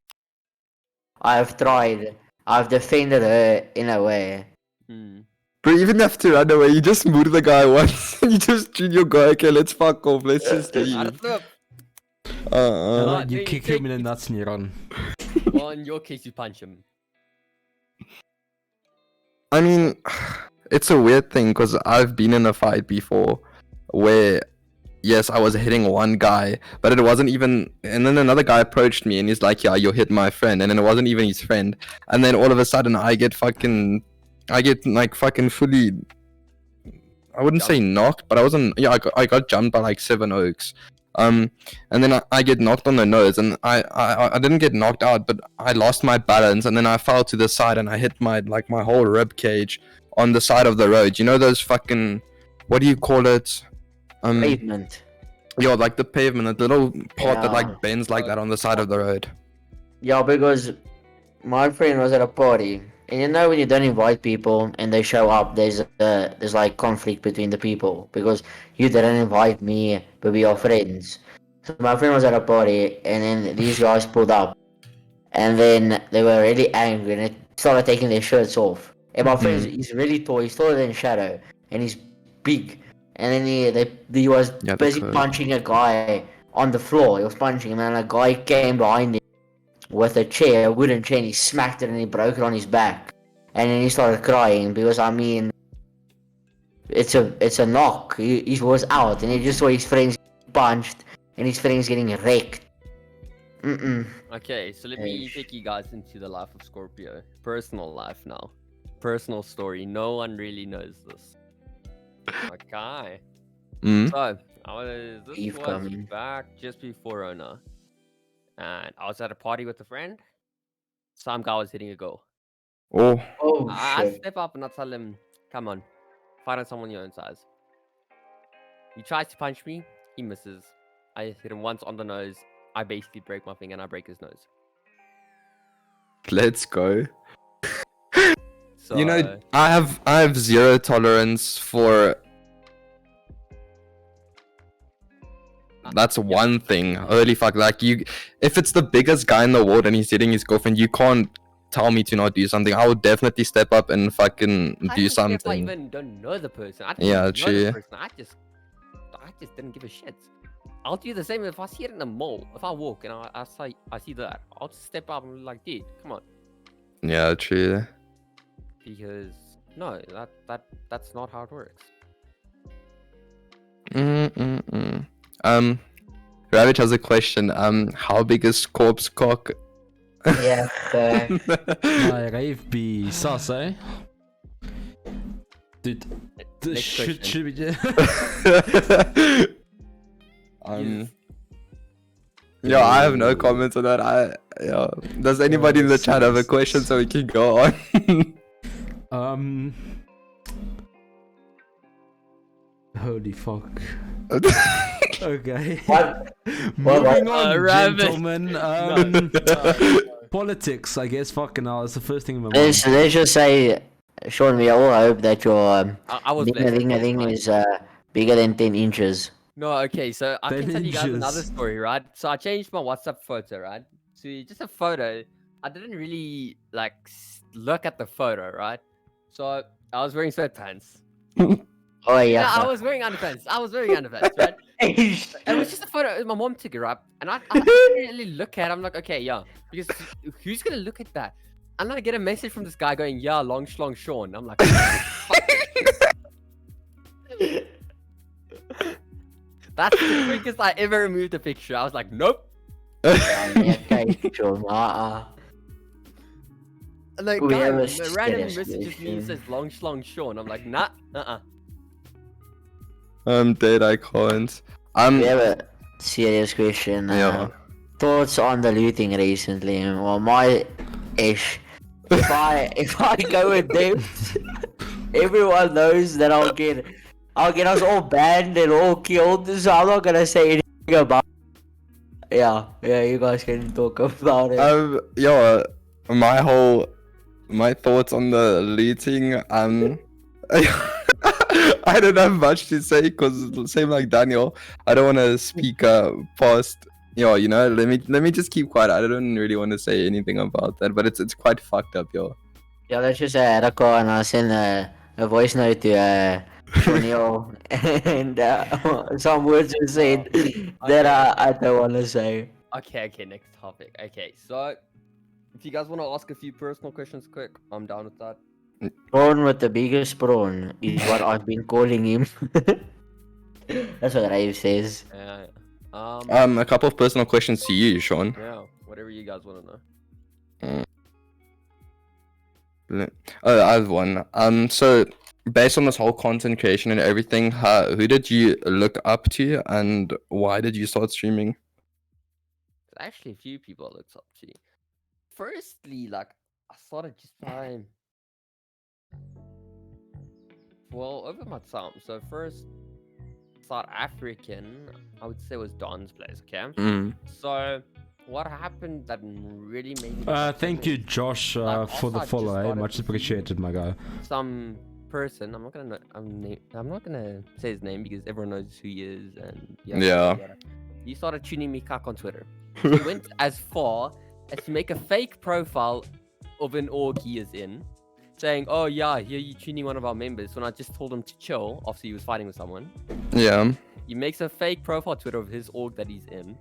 I've tried. I've defended her in a way. Hmm. But even have to run away, you just murder the guy once and you just treat your guy, okay, let's fuck off, let's just leave. No, You you kick take him in the it. nuts and you run. Well, in your case, you punch him. I mean, it's a weird thing because I've been in a fight before where, yes, I was hitting one guy, but it wasn't even. And then another guy approached me and he's like, yeah, you hit my friend. And then it wasn't even his friend. And then all of a sudden, I get like fucking fully. I wouldn't say knocked, but I wasn't. Yeah, I got jumped by like 7 oaks. And then I get knocked on the nose, and I didn't get knocked out, but I lost my balance, and then I fell to the side, and I hit my whole rib cage on the side of the road. You know those fucking, what do you call it? Pavement. Yeah, like the pavement, the little part that Yeah. like bends like that on the side of the road. Yeah, because my friend was at a party, and you know when you don't invite people and they show up, there's like conflict between the people because you didn't invite me, but we are friends. So my friend was at a party, and then these guys pulled up, and then they were really angry and they started taking their shirts off. And my friend, he's really tall, he's taller than Shadow, and he's big. And then he was Yeah, busy that's right. punching a guy on the floor. He was punching him, and a guy came behind him with a chair, a wooden chair, and he smacked it and he broke it on his back. And then he started crying because I mean, it's a knock. He was out, and he just saw his friends punched and his friends getting wrecked. Okay, so let me take you guys into the life of Scorpio. Personal life now. Personal story. No one really knows this. Okay. Mm. So, this Eve was coming. back just before Rona. And I was at a party with a friend. Some guy was hitting a girl. Oh, Oh I shit! step up and I tell him, come on, fight on someone your own size. He tries to punch me, he misses. I hit him once on the nose. I basically break my finger and I break his nose. let's go. So, You know, I have zero tolerance for. That's one thing. Holy fuck! Like if it's the biggest guy in the world and he's hitting his girlfriend, you can't tell me to not do something. I would definitely step up and fucking I do don't care if I something. even don't know the person. I Yeah, don't even know the true. person. I just didn't give a shit. I'll do the same if I see it in the mall. If I walk and I see that, I'll just step up and be like, dude, come on. Yeah, true. Because no, that's not how it works. Ravage has a question. How big is Scorp's cock? Yeah. My rave be sus, eh? Dude, this Next shit question. should be. Yeah, I have no comments on that. Yeah. Does anybody in the chat have a question so we can go on? Holy fuck. Okay. What? Moving on, rabbit. gentlemen. Politics, I guess. Fucking hell, it's the first thing in my mind. Let's just say, Sean, we all hope that your I was blessed. ding is bigger than 10 inches. No, okay, so I can 10 tell you guys another inches. story, right? So I changed my WhatsApp photo, right? To just a photo. I didn't really like look at the photo, right? So I was wearing sweatpants. Oh, No, yeah. I was wearing underpants. Right? It was just a photo. My mom took it, right? And I didn't really look at it. I'm like, okay, yeah. Because who's going to look at that? And then I get a message from this guy going, yeah, long schlong Sean. I'm like, that's the quickest I ever removed a picture. I was like, nope. Okay, Sean. And the We guy have a random serious messages me and question. says long schlong Sean. I'm like, nah, I'm dead, I can't. We have a serious question. Yeah. Thoughts on the looting recently? Well, my ish. If I go with them, everyone knows that I'll get us all banned and all killed. So I'm not gonna say anything about. Yeah, you guys can talk about it. Yeah, my thoughts on the looting, I don't have much to say because same like Daniel, I don't want to speak past. Yo, you know, let me just keep quiet. I don't really want to say anything about that, but it's quite fucked up, yo. Yeah, let's just add a call and I'll send a voice note to Neil and some words were said that I don't want to say. Okay, next topic. Okay, so if you guys want to ask a few personal questions quick, I'm down with that. Prawn with the biggest prawn is what I've been calling him. That's what Rave says. Yeah. A couple of personal questions to you, Sean. Yeah, whatever you guys want to know. I have one. So based on this whole content creation and everything, who did you look up to and why did you start streaming? There's actually a few people I looked up to. Firstly, like I started just by over my time. So first South African, I would say was Don's place, okay? So what happened that really made me Thank you, Josh, Like, for the also I just follow. started Much to appreciated, my guy. some person, I'm not gonna say his name because everyone knows who he is, and Yeah. He started tuning me cuck on Twitter. He went as far as to make a fake profile of an org he is in, saying, "Oh yeah, here you tuning one of our members." When I just told him to chill after he was fighting with someone, Yeah. he makes a fake profile Twitter of his org that he's in.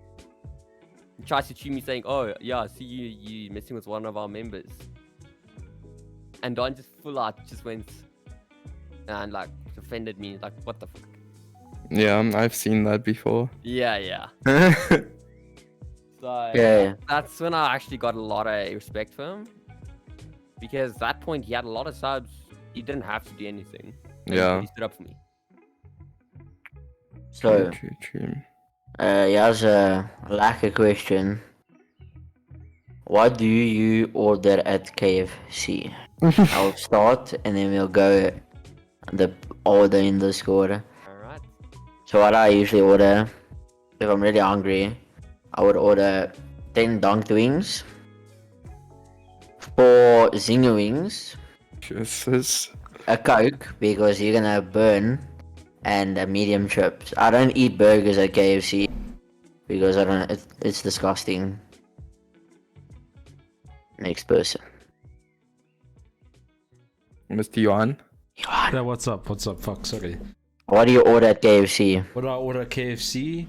He tries to tune me saying, "Oh yeah, I see you messing with one of our members," and Don just full out just went and like offended me, like what the fuck. Yeah, I've seen that before. Yeah. So Yeah. that's when I actually got a lot of respect for him, because at that point he had a lot of subs. He didn't have to do anything. Yeah. He stood up for me. So, True. here's a question. What do you order at KFC? I'll start and then we'll go the order in Discord. Alright. So what I usually order, if I'm really hungry, I would order 10 dunked wings, 4 zinger wings, Jesus. a Coke because you're gonna burn, and a medium chips. I don't eat burgers at KFC because I don't. It's disgusting. Next person. Mr. Yuan. Yeah, what's up? Fuck, sorry. What do you order at KFC? What do I order at KFC?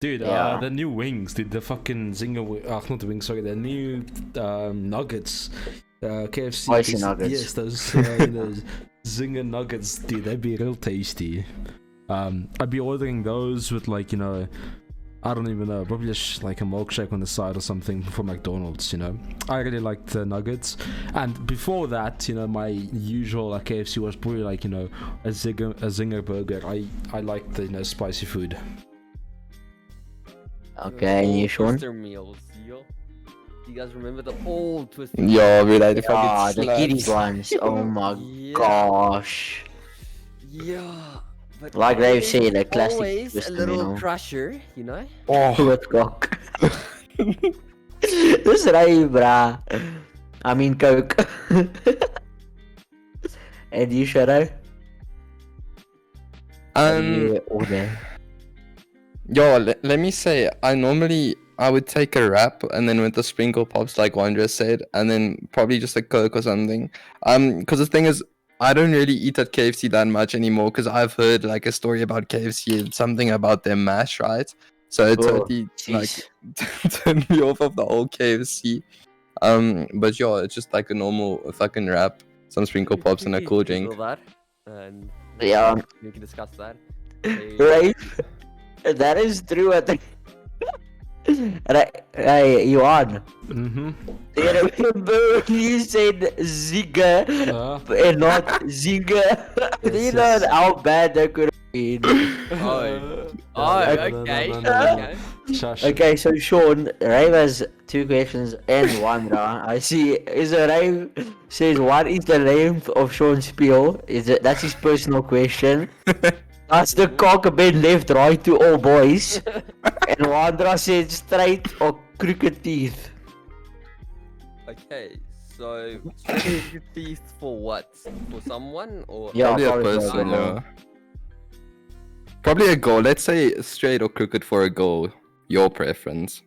Dude, Yeah. the new wings, dude, the fucking zinger, not the wings, sorry, the new nuggets. KFC. Spicy nuggets. Yes, those zinger nuggets, dude, they'd be real tasty. I'd be ordering those with like, you know, I don't even know, probably just like a milkshake on the side or something from McDonald's, you know. I really like the nuggets. And before that, you know, my usual at KFC was probably like, you know, a zinger burger. I like the, you know, spicy food. Okay, and Old you, Sean? Twister meals, yo. You guys remember the old Twister? Yo, bro, that Ah, fucking the kiddies slaps. ones. Oh my Yeah. gosh. Yeah. But Like they've always- said, a classic always a Twister little meal. crusher, you know? Oh, With cock. This right, bruh. I mean coke. And you, Shadow? What do you order? yo, let me say, I would take a wrap and then with the sprinkle pops, like Wandra said, and then probably just a Coke or something. Because the thing is, I don't really eat at KFC that much anymore because I've heard like a story about KFC and something about their mash, right? So it Oh, totally like jeez. turned me off of the whole KFC. But yeah, it's just like a normal fucking wrap, some sprinkle pops, and a cool drink. Google that, and Yeah. we can discuss that. Right? That is true, I think. Right, hey, you on? Mm-hmm. Do you remember when you said Zigga and not Zinga? Do you Yes, know yes. how bad that could have been? Oh, No, okay. no. Shush. Okay, so Sean, Ray has 2 questions and one, I see. Is it Ray says, what is the length of Sean's spiel? That's his personal question. Does the cock bend left, right to all boys? And Wandra said straight or crooked teeth. Okay, so strategic teeth for what? For someone or? Yeah, Probably a probably for a person, girl. yeah. Probably a goal. Let's say straight or crooked for a goal. Your preference.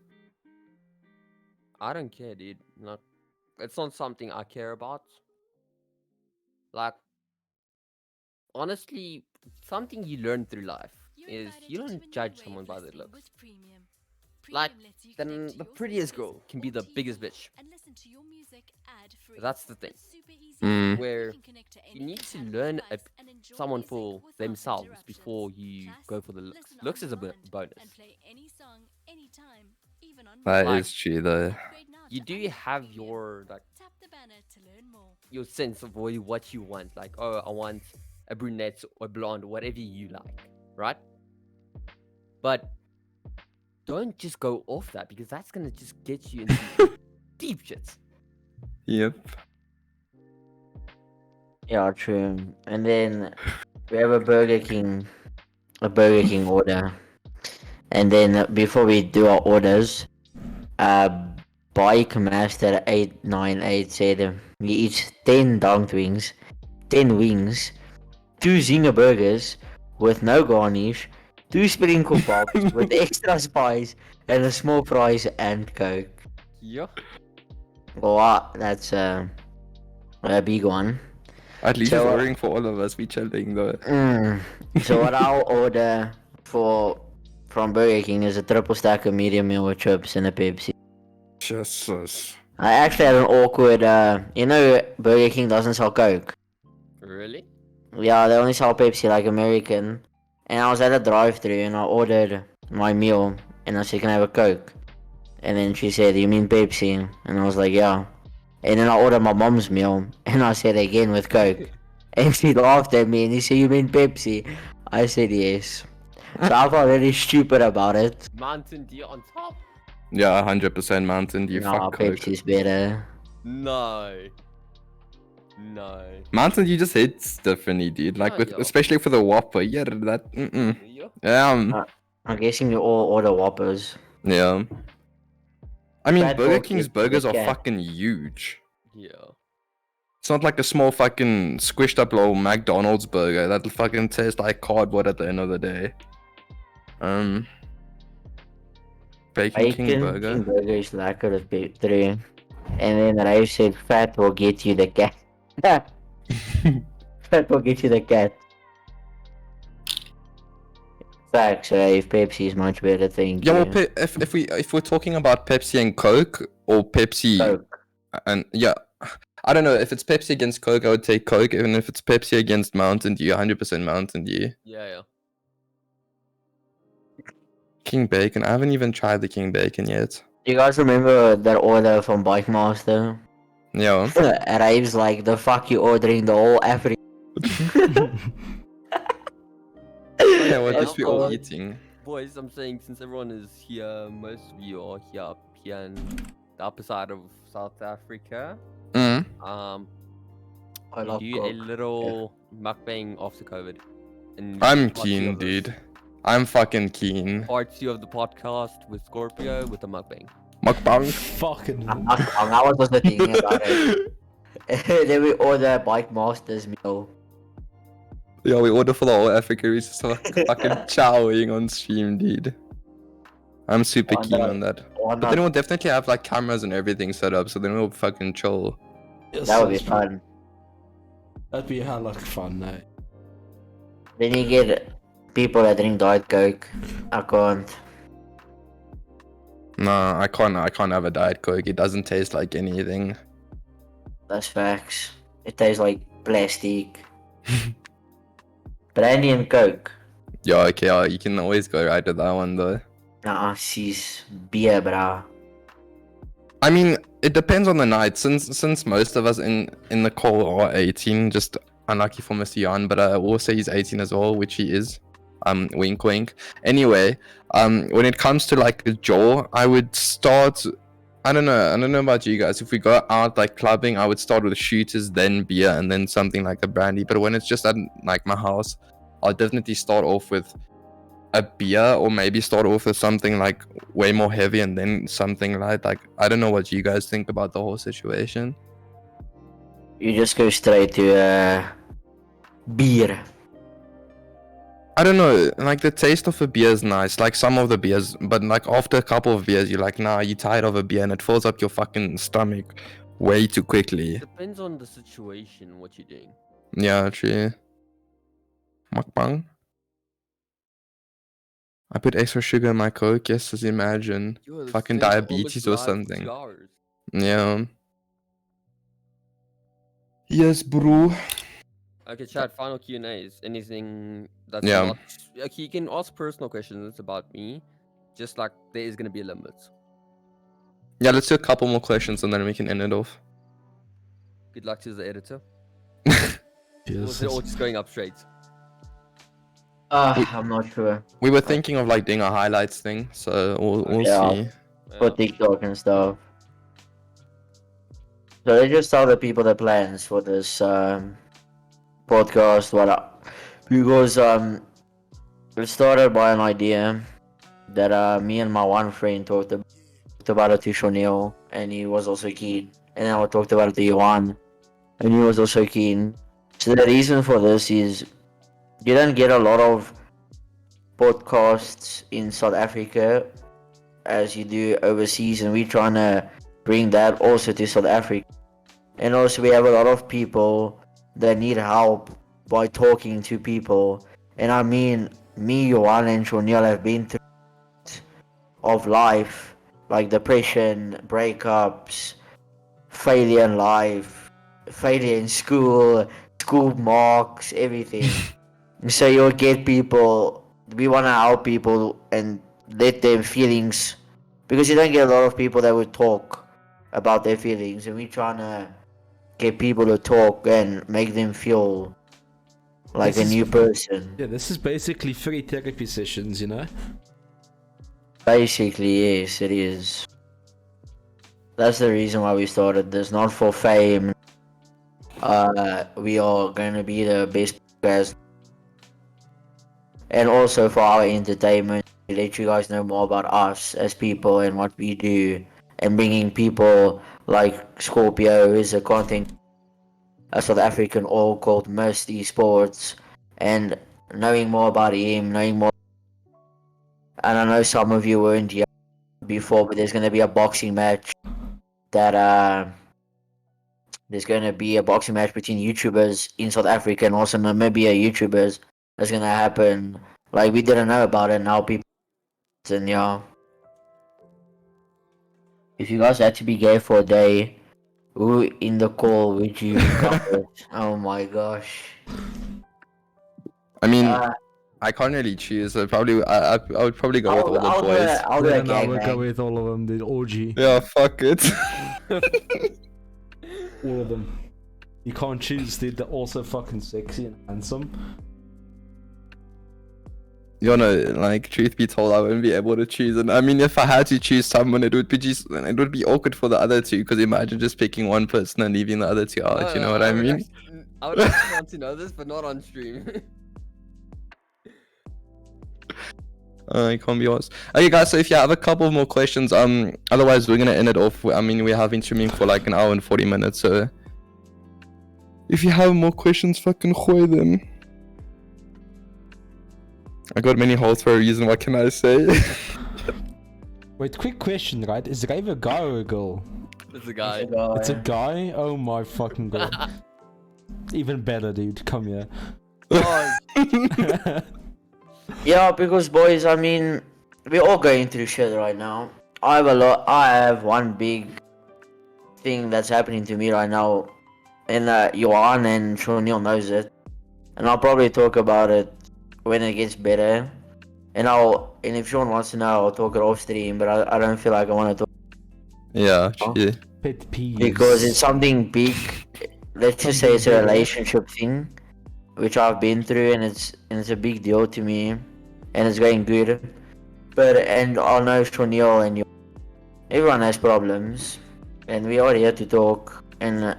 I don't care, dude. Not, it's not something I care about. Like, honestly, something you learn through life is you don't judge someone by their looks. Like, then the prettiest girl can be the biggest bitch. That's the thing. Mm. Where you need to learn someone for themselves before you go for the looks. Looks is a bonus. That Like- is true though. You do have your like your sense of what you want. Like, oh, I want a brunette or blonde, whatever you like, right? But don't just go off that because that's gonna just get you into deep shit. Yep. Yeah, true. And then we have a Burger King order. And then before we do our orders, Bike Master 898 said he eats 10 dunked wings, 10 wings, 2 Zinger burgers with no garnish, 2 sprinkle pops with extra spice, and a small fries and Coke. Yeah. Wow, that's a big one. At least So, he's ordering for all of us. We chilling though. So what I'll order from Burger King is a triple stack of medium meal with chips and a Pepsi. Jesus. I actually had an awkward, Burger King doesn't sell Coke. Really? Yeah, they only sell Pepsi like American. And I was at a drive-thru and I ordered my meal and I said, can I have a Coke? And then she said, you mean Pepsi? And I was like, yeah. And then I ordered my mom's meal and I said again with Coke. And she laughed at me and he said, you mean Pepsi? I said yes. So I felt really stupid about it. Mountain Dew on top? Yeah, 100% Mountain Dew. Nah, Fuck Coke. Pepsi's better. No. No. Mountain Dew just hits differently, dude. Like Oh, with, yeah. especially for the Whopper. Yeah, that. Yeah. Yeah. I'm guessing you all order Whoppers. Yeah. I mean, Fat Burger dog King's is burgers the are cat. fucking huge. Yeah. It's not like a small fucking squished up little McDonald's burger that fucking tastes like cardboard at the end of the day. Bacon King burger. King burger is lekker of P3. And then Ray said fat will get you the cat. Fat will get you the cat. Facts, if Pepsi is much better, thank Yeah, you. well, if we're talking about Pepsi and Coke or Pepsi Coke. and yeah, I don't know if it's Pepsi against Coke, I would take Coke. Even if it's Pepsi against Mountain Dew, 100% Mountain Dew. Yeah. King Bacon. I haven't even tried the King Bacon yet. You guys remember that order from Bike Master? Yeah. Rave's like, the fuck you ordering the whole African? Yeah, what is we all Also- eating? boys, I'm saying since everyone is here, most of you are here in the upper side of South Africa. Mm. I We love do a coke. little mukbang after COVID. And we I'm do part two keen, of this. dude. I'm fucking keen. Part 2 of the podcast with Scorpio with a mukbang. Mukbang. Fucking. I'm not wrong. I was also thinking about it. Then we order Bike Masters meal. Yeah, we order for the whole Africa. We're just fucking chowing on stream, dude. I'm super Why keen not? on that. Why But then not? we'll definitely have like cameras and everything set up, so then we'll fucking chill. Yes, That would be that's true. fun. That'd be hella fun, eh? Then you get people that drink Diet Coke. I can't. Nah, I can't have a Diet Coke. It doesn't taste like anything. That's facts. It tastes like plastic. Brandy and Coke. Yeah, okay, yeah, you can always go right with that one though. Nah, she's beer, brah. I mean, it depends on the night. Since most of us in the call are 18, just unlucky for Mr. Jan, but I will say he's 18 as well, which he is. Wink wink. Anyway, when it comes to like a jaw, I would start. I don't know about you guys. If we go out like clubbing, I would start with shooters, then beer, and then something like a brandy. But when it's just at like my house, I'll definitely start off with a beer, or maybe start off with something like way more heavy and then something light. Like, I don't know what you guys think about the whole situation. You just go straight to beer. I don't know, like the taste of a beer is nice, like some of the beers, but like after a couple of beers you're like, nah, you're tired of a beer and it fills up your fucking stomach way too quickly. Depends on the situation, what you're doing. Yeah, true. Mukbang. I put extra sugar in my Coke, yes, just imagine. Yo, this Fucking thing's diabetes or almost live for something. 2 hours. Yeah. Yes, bro. Okay, chat, final Q&As. Anything that's Yeah. not... Okay, you can ask personal questions about me. Just like, there is going to be a limit. Yeah, let's do a couple more questions and then we can end it off. Good luck to the editor. Yes, Was it all just going up straight? I'm not sure. We were thinking of like doing a highlights thing, so we'll Yeah. see. For Yeah. TikTok and stuff. So they just tell the people the plans for this podcast. Because it started by an idea that me and my one friend talked about it to Shonil, and he was also keen. And then I talked about it to Johan, and he was also keen. So the reason for this is you don't get a lot of podcasts in South Africa as you do overseas, and we're trying to bring that also to South Africa. And also we have a lot of people that need help by talking to people. And I mean, me, Johan, and Shonil have been through of life, like depression, breakups, failure in life, failure in school, school marks, everything. So you'll get people, we want to help people and let their feelings, because you don't get a lot of people that would talk about their feelings, and we're trying to get people to talk and make them feel like This a is- new person. Yeah, this is basically free therapy sessions, you know? Basically, yes, it is. That's the reason why we started this, not for fame. We are going to be the best podcast, and also for our entertainment, to let you guys know more about us as people and what we do, and bringing people like Scorpio, who is a content, a South African all called Must Esports, and knowing more about him, knowing more. And I know some of you weren't here before, but there's going to be a boxing match there's going to be a boxing match between YouTubers in South Africa and also Namibia YouTubers that's going to happen. Like, we didn't know about it, now people, and yeah. If you guys had to be gay for a day, who in the call would you come with? Oh my gosh. I mean, Uh, I can't really choose. I would probably go with all the I'll boys. do a Then I will go gangbang. with all of them, the orgy. Yeah, fuck it. All of them. You can't choose, dude. They're also fucking sexy and handsome. You know, like, truth be told, I wouldn't be able to choose. And I mean, if I had to choose someone, it would be awkward for the other two. Because imagine just picking one person and leaving the other two out. No, You no, know what I mean? I would actually want to know this, but not on stream. I can't be honest. Okay, guys. So if you have a couple more questions, otherwise we're gonna end it off. I mean, we have been streaming for like an hour and 40 minutes. So if you have more questions, fucking gooi them. I got many holes for a reason. What can I say? Wait, quick question, right? Is Rave a guy or a girl? It's a guy. It's a guy? Oh my fucking god. Even better, dude. Come here. Oh, Yeah, because boys, I mean, we're all going through shit right now. I have one big thing that's happening to me right now, and Johan and Shonil knows it, and I'll probably talk about it when it gets better. And if Sean wants to know, I'll talk it off stream. But I don't feel like I want to talk Yeah, yeah. Pet peeves. because it's something big. Let's just say it's a relationship thing, which I've been through, and it's a big deal to me, and it's going good. And I know Shonil and everyone has problems, and we are here to talk. And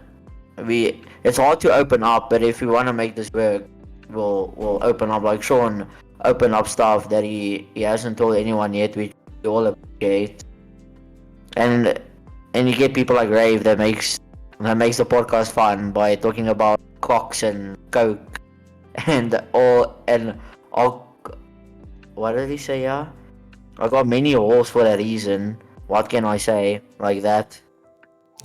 it's hard to open up, but if we want to make this work, we'll open up. Like Sean open up stuff that he hasn't told anyone yet, which we all appreciate. And you get people like Rave that makes the podcast fun by talking about cocks and coke and what did he say? Yeah, I got many holes for that reason. What can I say like that?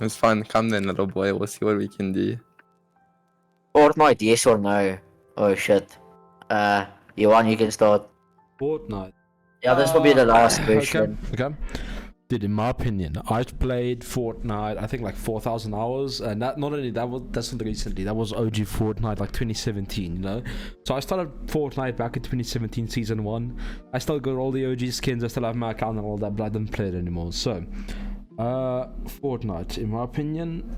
It's fun. Come then, little boy. We'll see what we can do. Fortnite, yes or no? Oh shit. Johan, you can start. Fortnite. Yeah, this will be the last question. Okay. Dude, in my opinion, I've played Fortnite, I think like 4,000 hours, and that's not recently, that was OG Fortnite, like 2017, you know? So I started Fortnite back in 2017, Season 1. I still got all the OG skins, I still have my account and all that, but I don't play it anymore. So, Fortnite, in my opinion,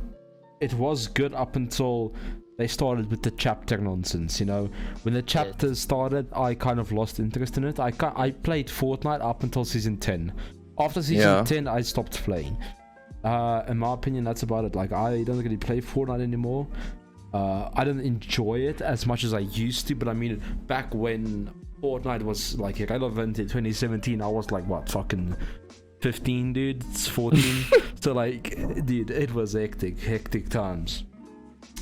it was good up until they started with the chapter nonsense, you know? When the chapters started, I kind of lost interest in it. I played Fortnite up until Season 10. After Season 10, I stopped playing. In my opinion, that's about it. Like, I don't really play Fortnite anymore. I don't enjoy it as much as I used to, but I mean, back when Fortnite was, like, relevant in 2017, I was, like, what, fucking 15, dude? It's 14. So, like, dude, it was hectic times.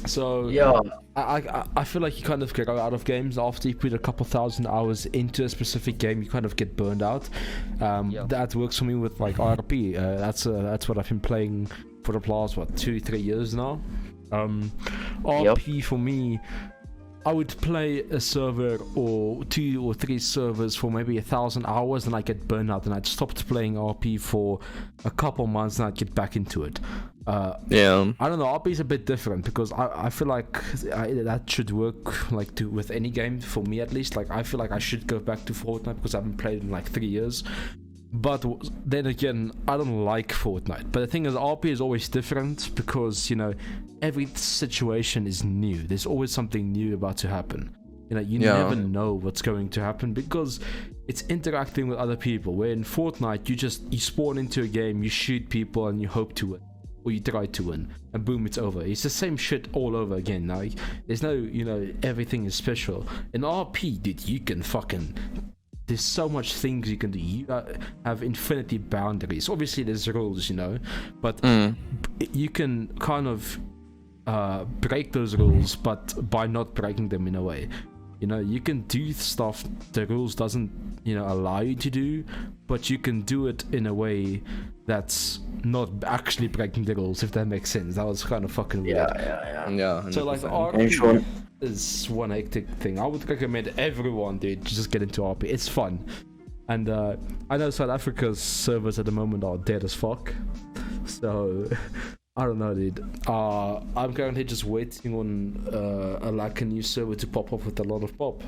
So Yeah. I feel like you kind of get out of games after you put a couple thousand hours into a specific game. You kind of get burned out. That works for me with like RP. That's what I've been playing for the past 2-3 years now. RP for me, I would play a server or 2 or 3 servers for maybe 1,000 hours, and I get burned out, and I'd stopped playing RP for a couple months, and I'd get back into it. I don't know. RP is a bit different because I feel like that should work like with any game, for me at least. Like, I feel like I should go back to Fortnite because I haven't played in like 3 years. But then again, I don't like Fortnite. But the thing is, RP is always different because, you know, every situation is new. There's always something new about to happen. You know, you never know what's going to happen because it's interacting with other people. Where in Fortnite, you spawn into a game, you shoot people, and you hope to win. Or you try to win, and boom, it's over. It's the same shit all over again. Like, there's no, you know, everything is special. In RP, dude, you can fucking... There's so much things you can do. You have infinity boundaries. Obviously, there's rules, you know, but you can kind of break those rules, but by not breaking them in a way. You know, you can do stuff the rules doesn't, you know, allow you to do, but you can do it in a way that's not actually breaking the rules, if that makes sense. That was kind of fucking weird. Yeah. So like, 100%. RP is one hectic thing. I would recommend everyone, dude, to just get into RP. It's fun. And I know South Africa's servers at the moment are dead as fuck. So I don't know, dude. I'm currently just waiting on a new server to pop up with a lot of pop.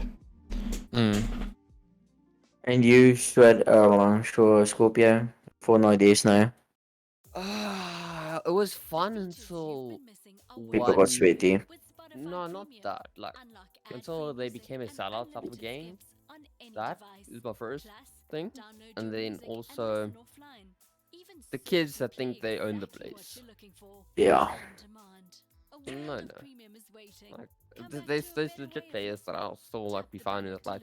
And you should, sure, Scorpio, Fortnite days now. It was fun until People got sweaty. No, not that. Like, until they became a sellout type of game. that is my first thing. And then also the kids that think they own the place. Yeah. No. Like, there's legit players that I'll still like be fine with. Like,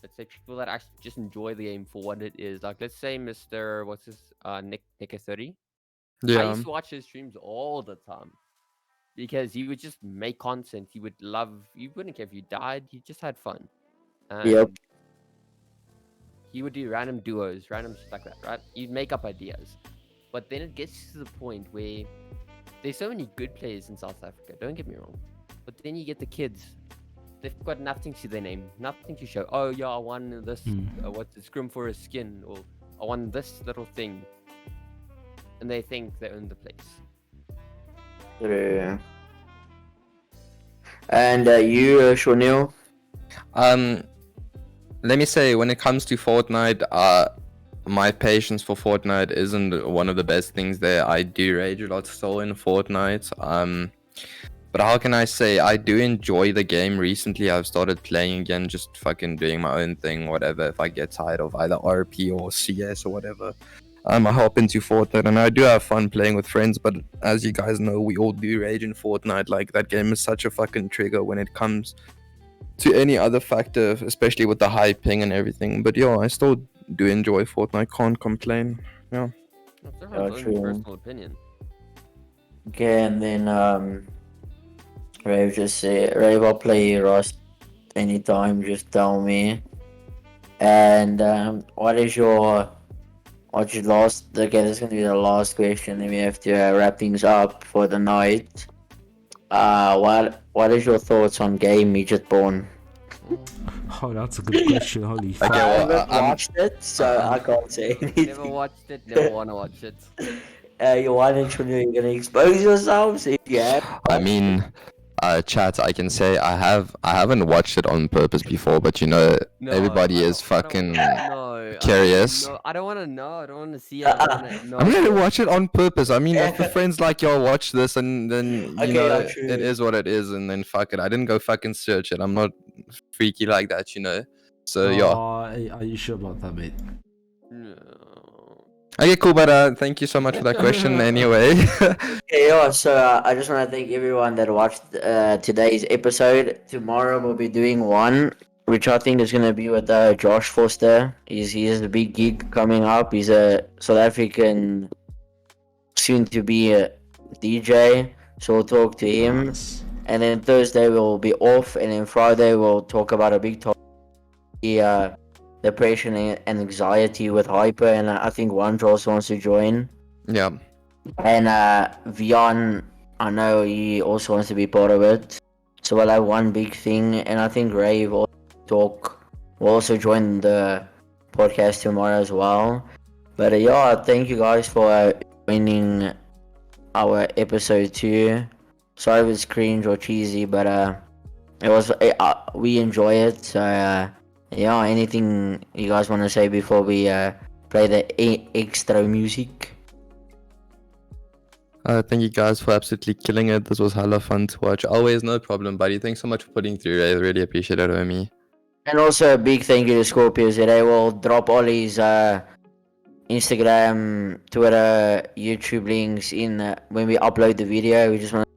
let's say people that actually just enjoy the game for what it is. Like, let's say Mr. What's his Nick 30. I Yeah. used to watch his streams all the time because he would just make content. He would love. You wouldn't care if you died. You just had fun. And Yep. he would do random duos, random shit like that, right? You'd make up ideas, but then it gets to the point where there's so many good players in South Africa. Don't get me wrong, but then you get the kids. They've got nothing to their name, nothing to show. Oh yeah, I won this. What's the scrim for a skin, or I won this little thing, and they think they own the place. True. And you, Shonil? Let me say, when it comes to Fortnite, my patience for Fortnite isn't one of the best things there. I do rage a lot still in Fortnite. But how can I say, I do enjoy the game. Recently I've started playing again, just fucking doing my own thing, whatever. If I get tired of either RP or CS or whatever, I hop into Fortnite, and I do have fun playing with friends. But as you guys know, we all do rage in Fortnite. Like, that game is such a fucking trigger when it comes to any other factor, especially with the hyping and everything. But yeah, I still do enjoy Fortnite, can't complain. Yeah. That's everyone's true. own personal opinion. Okay, and then Rave just said, Rave, I'll play Rust anytime, just tell me. And what's your last, okay, this is gonna be the last question, then we have to wrap things up for the night. What is your thoughts on game Midget Born? Oh, that's a good question. Holy fuck. Okay, I well, haven't watched it, so I can't say anything. Never watched it. Never want to watch it. Why don't you're gonna expose yourselves if you have? I mean, chat, I can say I haven't watched it on purpose before, but you know, No, everybody I is don't- I don't- fucking no, curious. I don't want to know. I don't want to see it. I don't wanna, no. I'm gonna watch it on purpose. I mean, if the friends like y'all watch this, and then you Okay, know, yeah, true. it is what it is, and then fuck it. I didn't go fucking search it. I'm not freaky like that, you know. So yeah. Are you sure about that, mate? No. Okay, cool. But thank you so much for that question. Anyway. Okay, yeah, so I just want to thank everyone that watched today's episode. Tomorrow we'll be doing one, which I think is going to be with Josh Foster. He has a big gig coming up. He's a South African, soon to be a DJ, so we'll talk to him. Nice. And then Thursday we'll be off, and then Friday we'll talk about a big topic, depression and anxiety with hyper, and I think Wandra also wants to join. Yeah. And Vion, I know he also wants to be part of it. So we'll have one big thing, and I think Rave will also join the podcast tomorrow as well. But yeah, thank you guys for joining our episode 2. Sorry if it's cringe or cheesy, but it was we enjoy it. So yeah, anything you guys want to say before we play the extra music? Thank you guys for absolutely killing it. This was hella fun to watch. Always, no problem, buddy. Thanks so much for putting through. I really appreciate it, homie. And also a big thank you to ScorpioZA. They will drop all his Instagram, Twitter, YouTube links in when we upload the video. We just want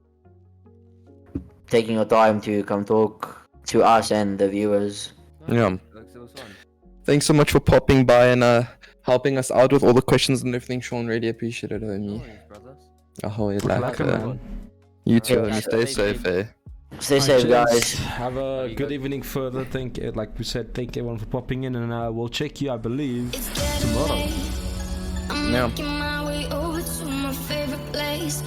taking your time to come talk to us and the viewers. Yeah. It was fun. Thanks so much for popping by and helping us out with all the questions and everything, Sean. Really appreciate it, No homie. worries, brother. Oh, you're Good like, luck, man. you too, Alright, homie. guys, Stay stay safe, eh? Stay safe, guys. Have Love a you good guys. evening further. Like we said, thank everyone for popping in, and we'll check you, I believe, It's getting tomorrow. late. I'm Yeah. making my way over to my favorite place.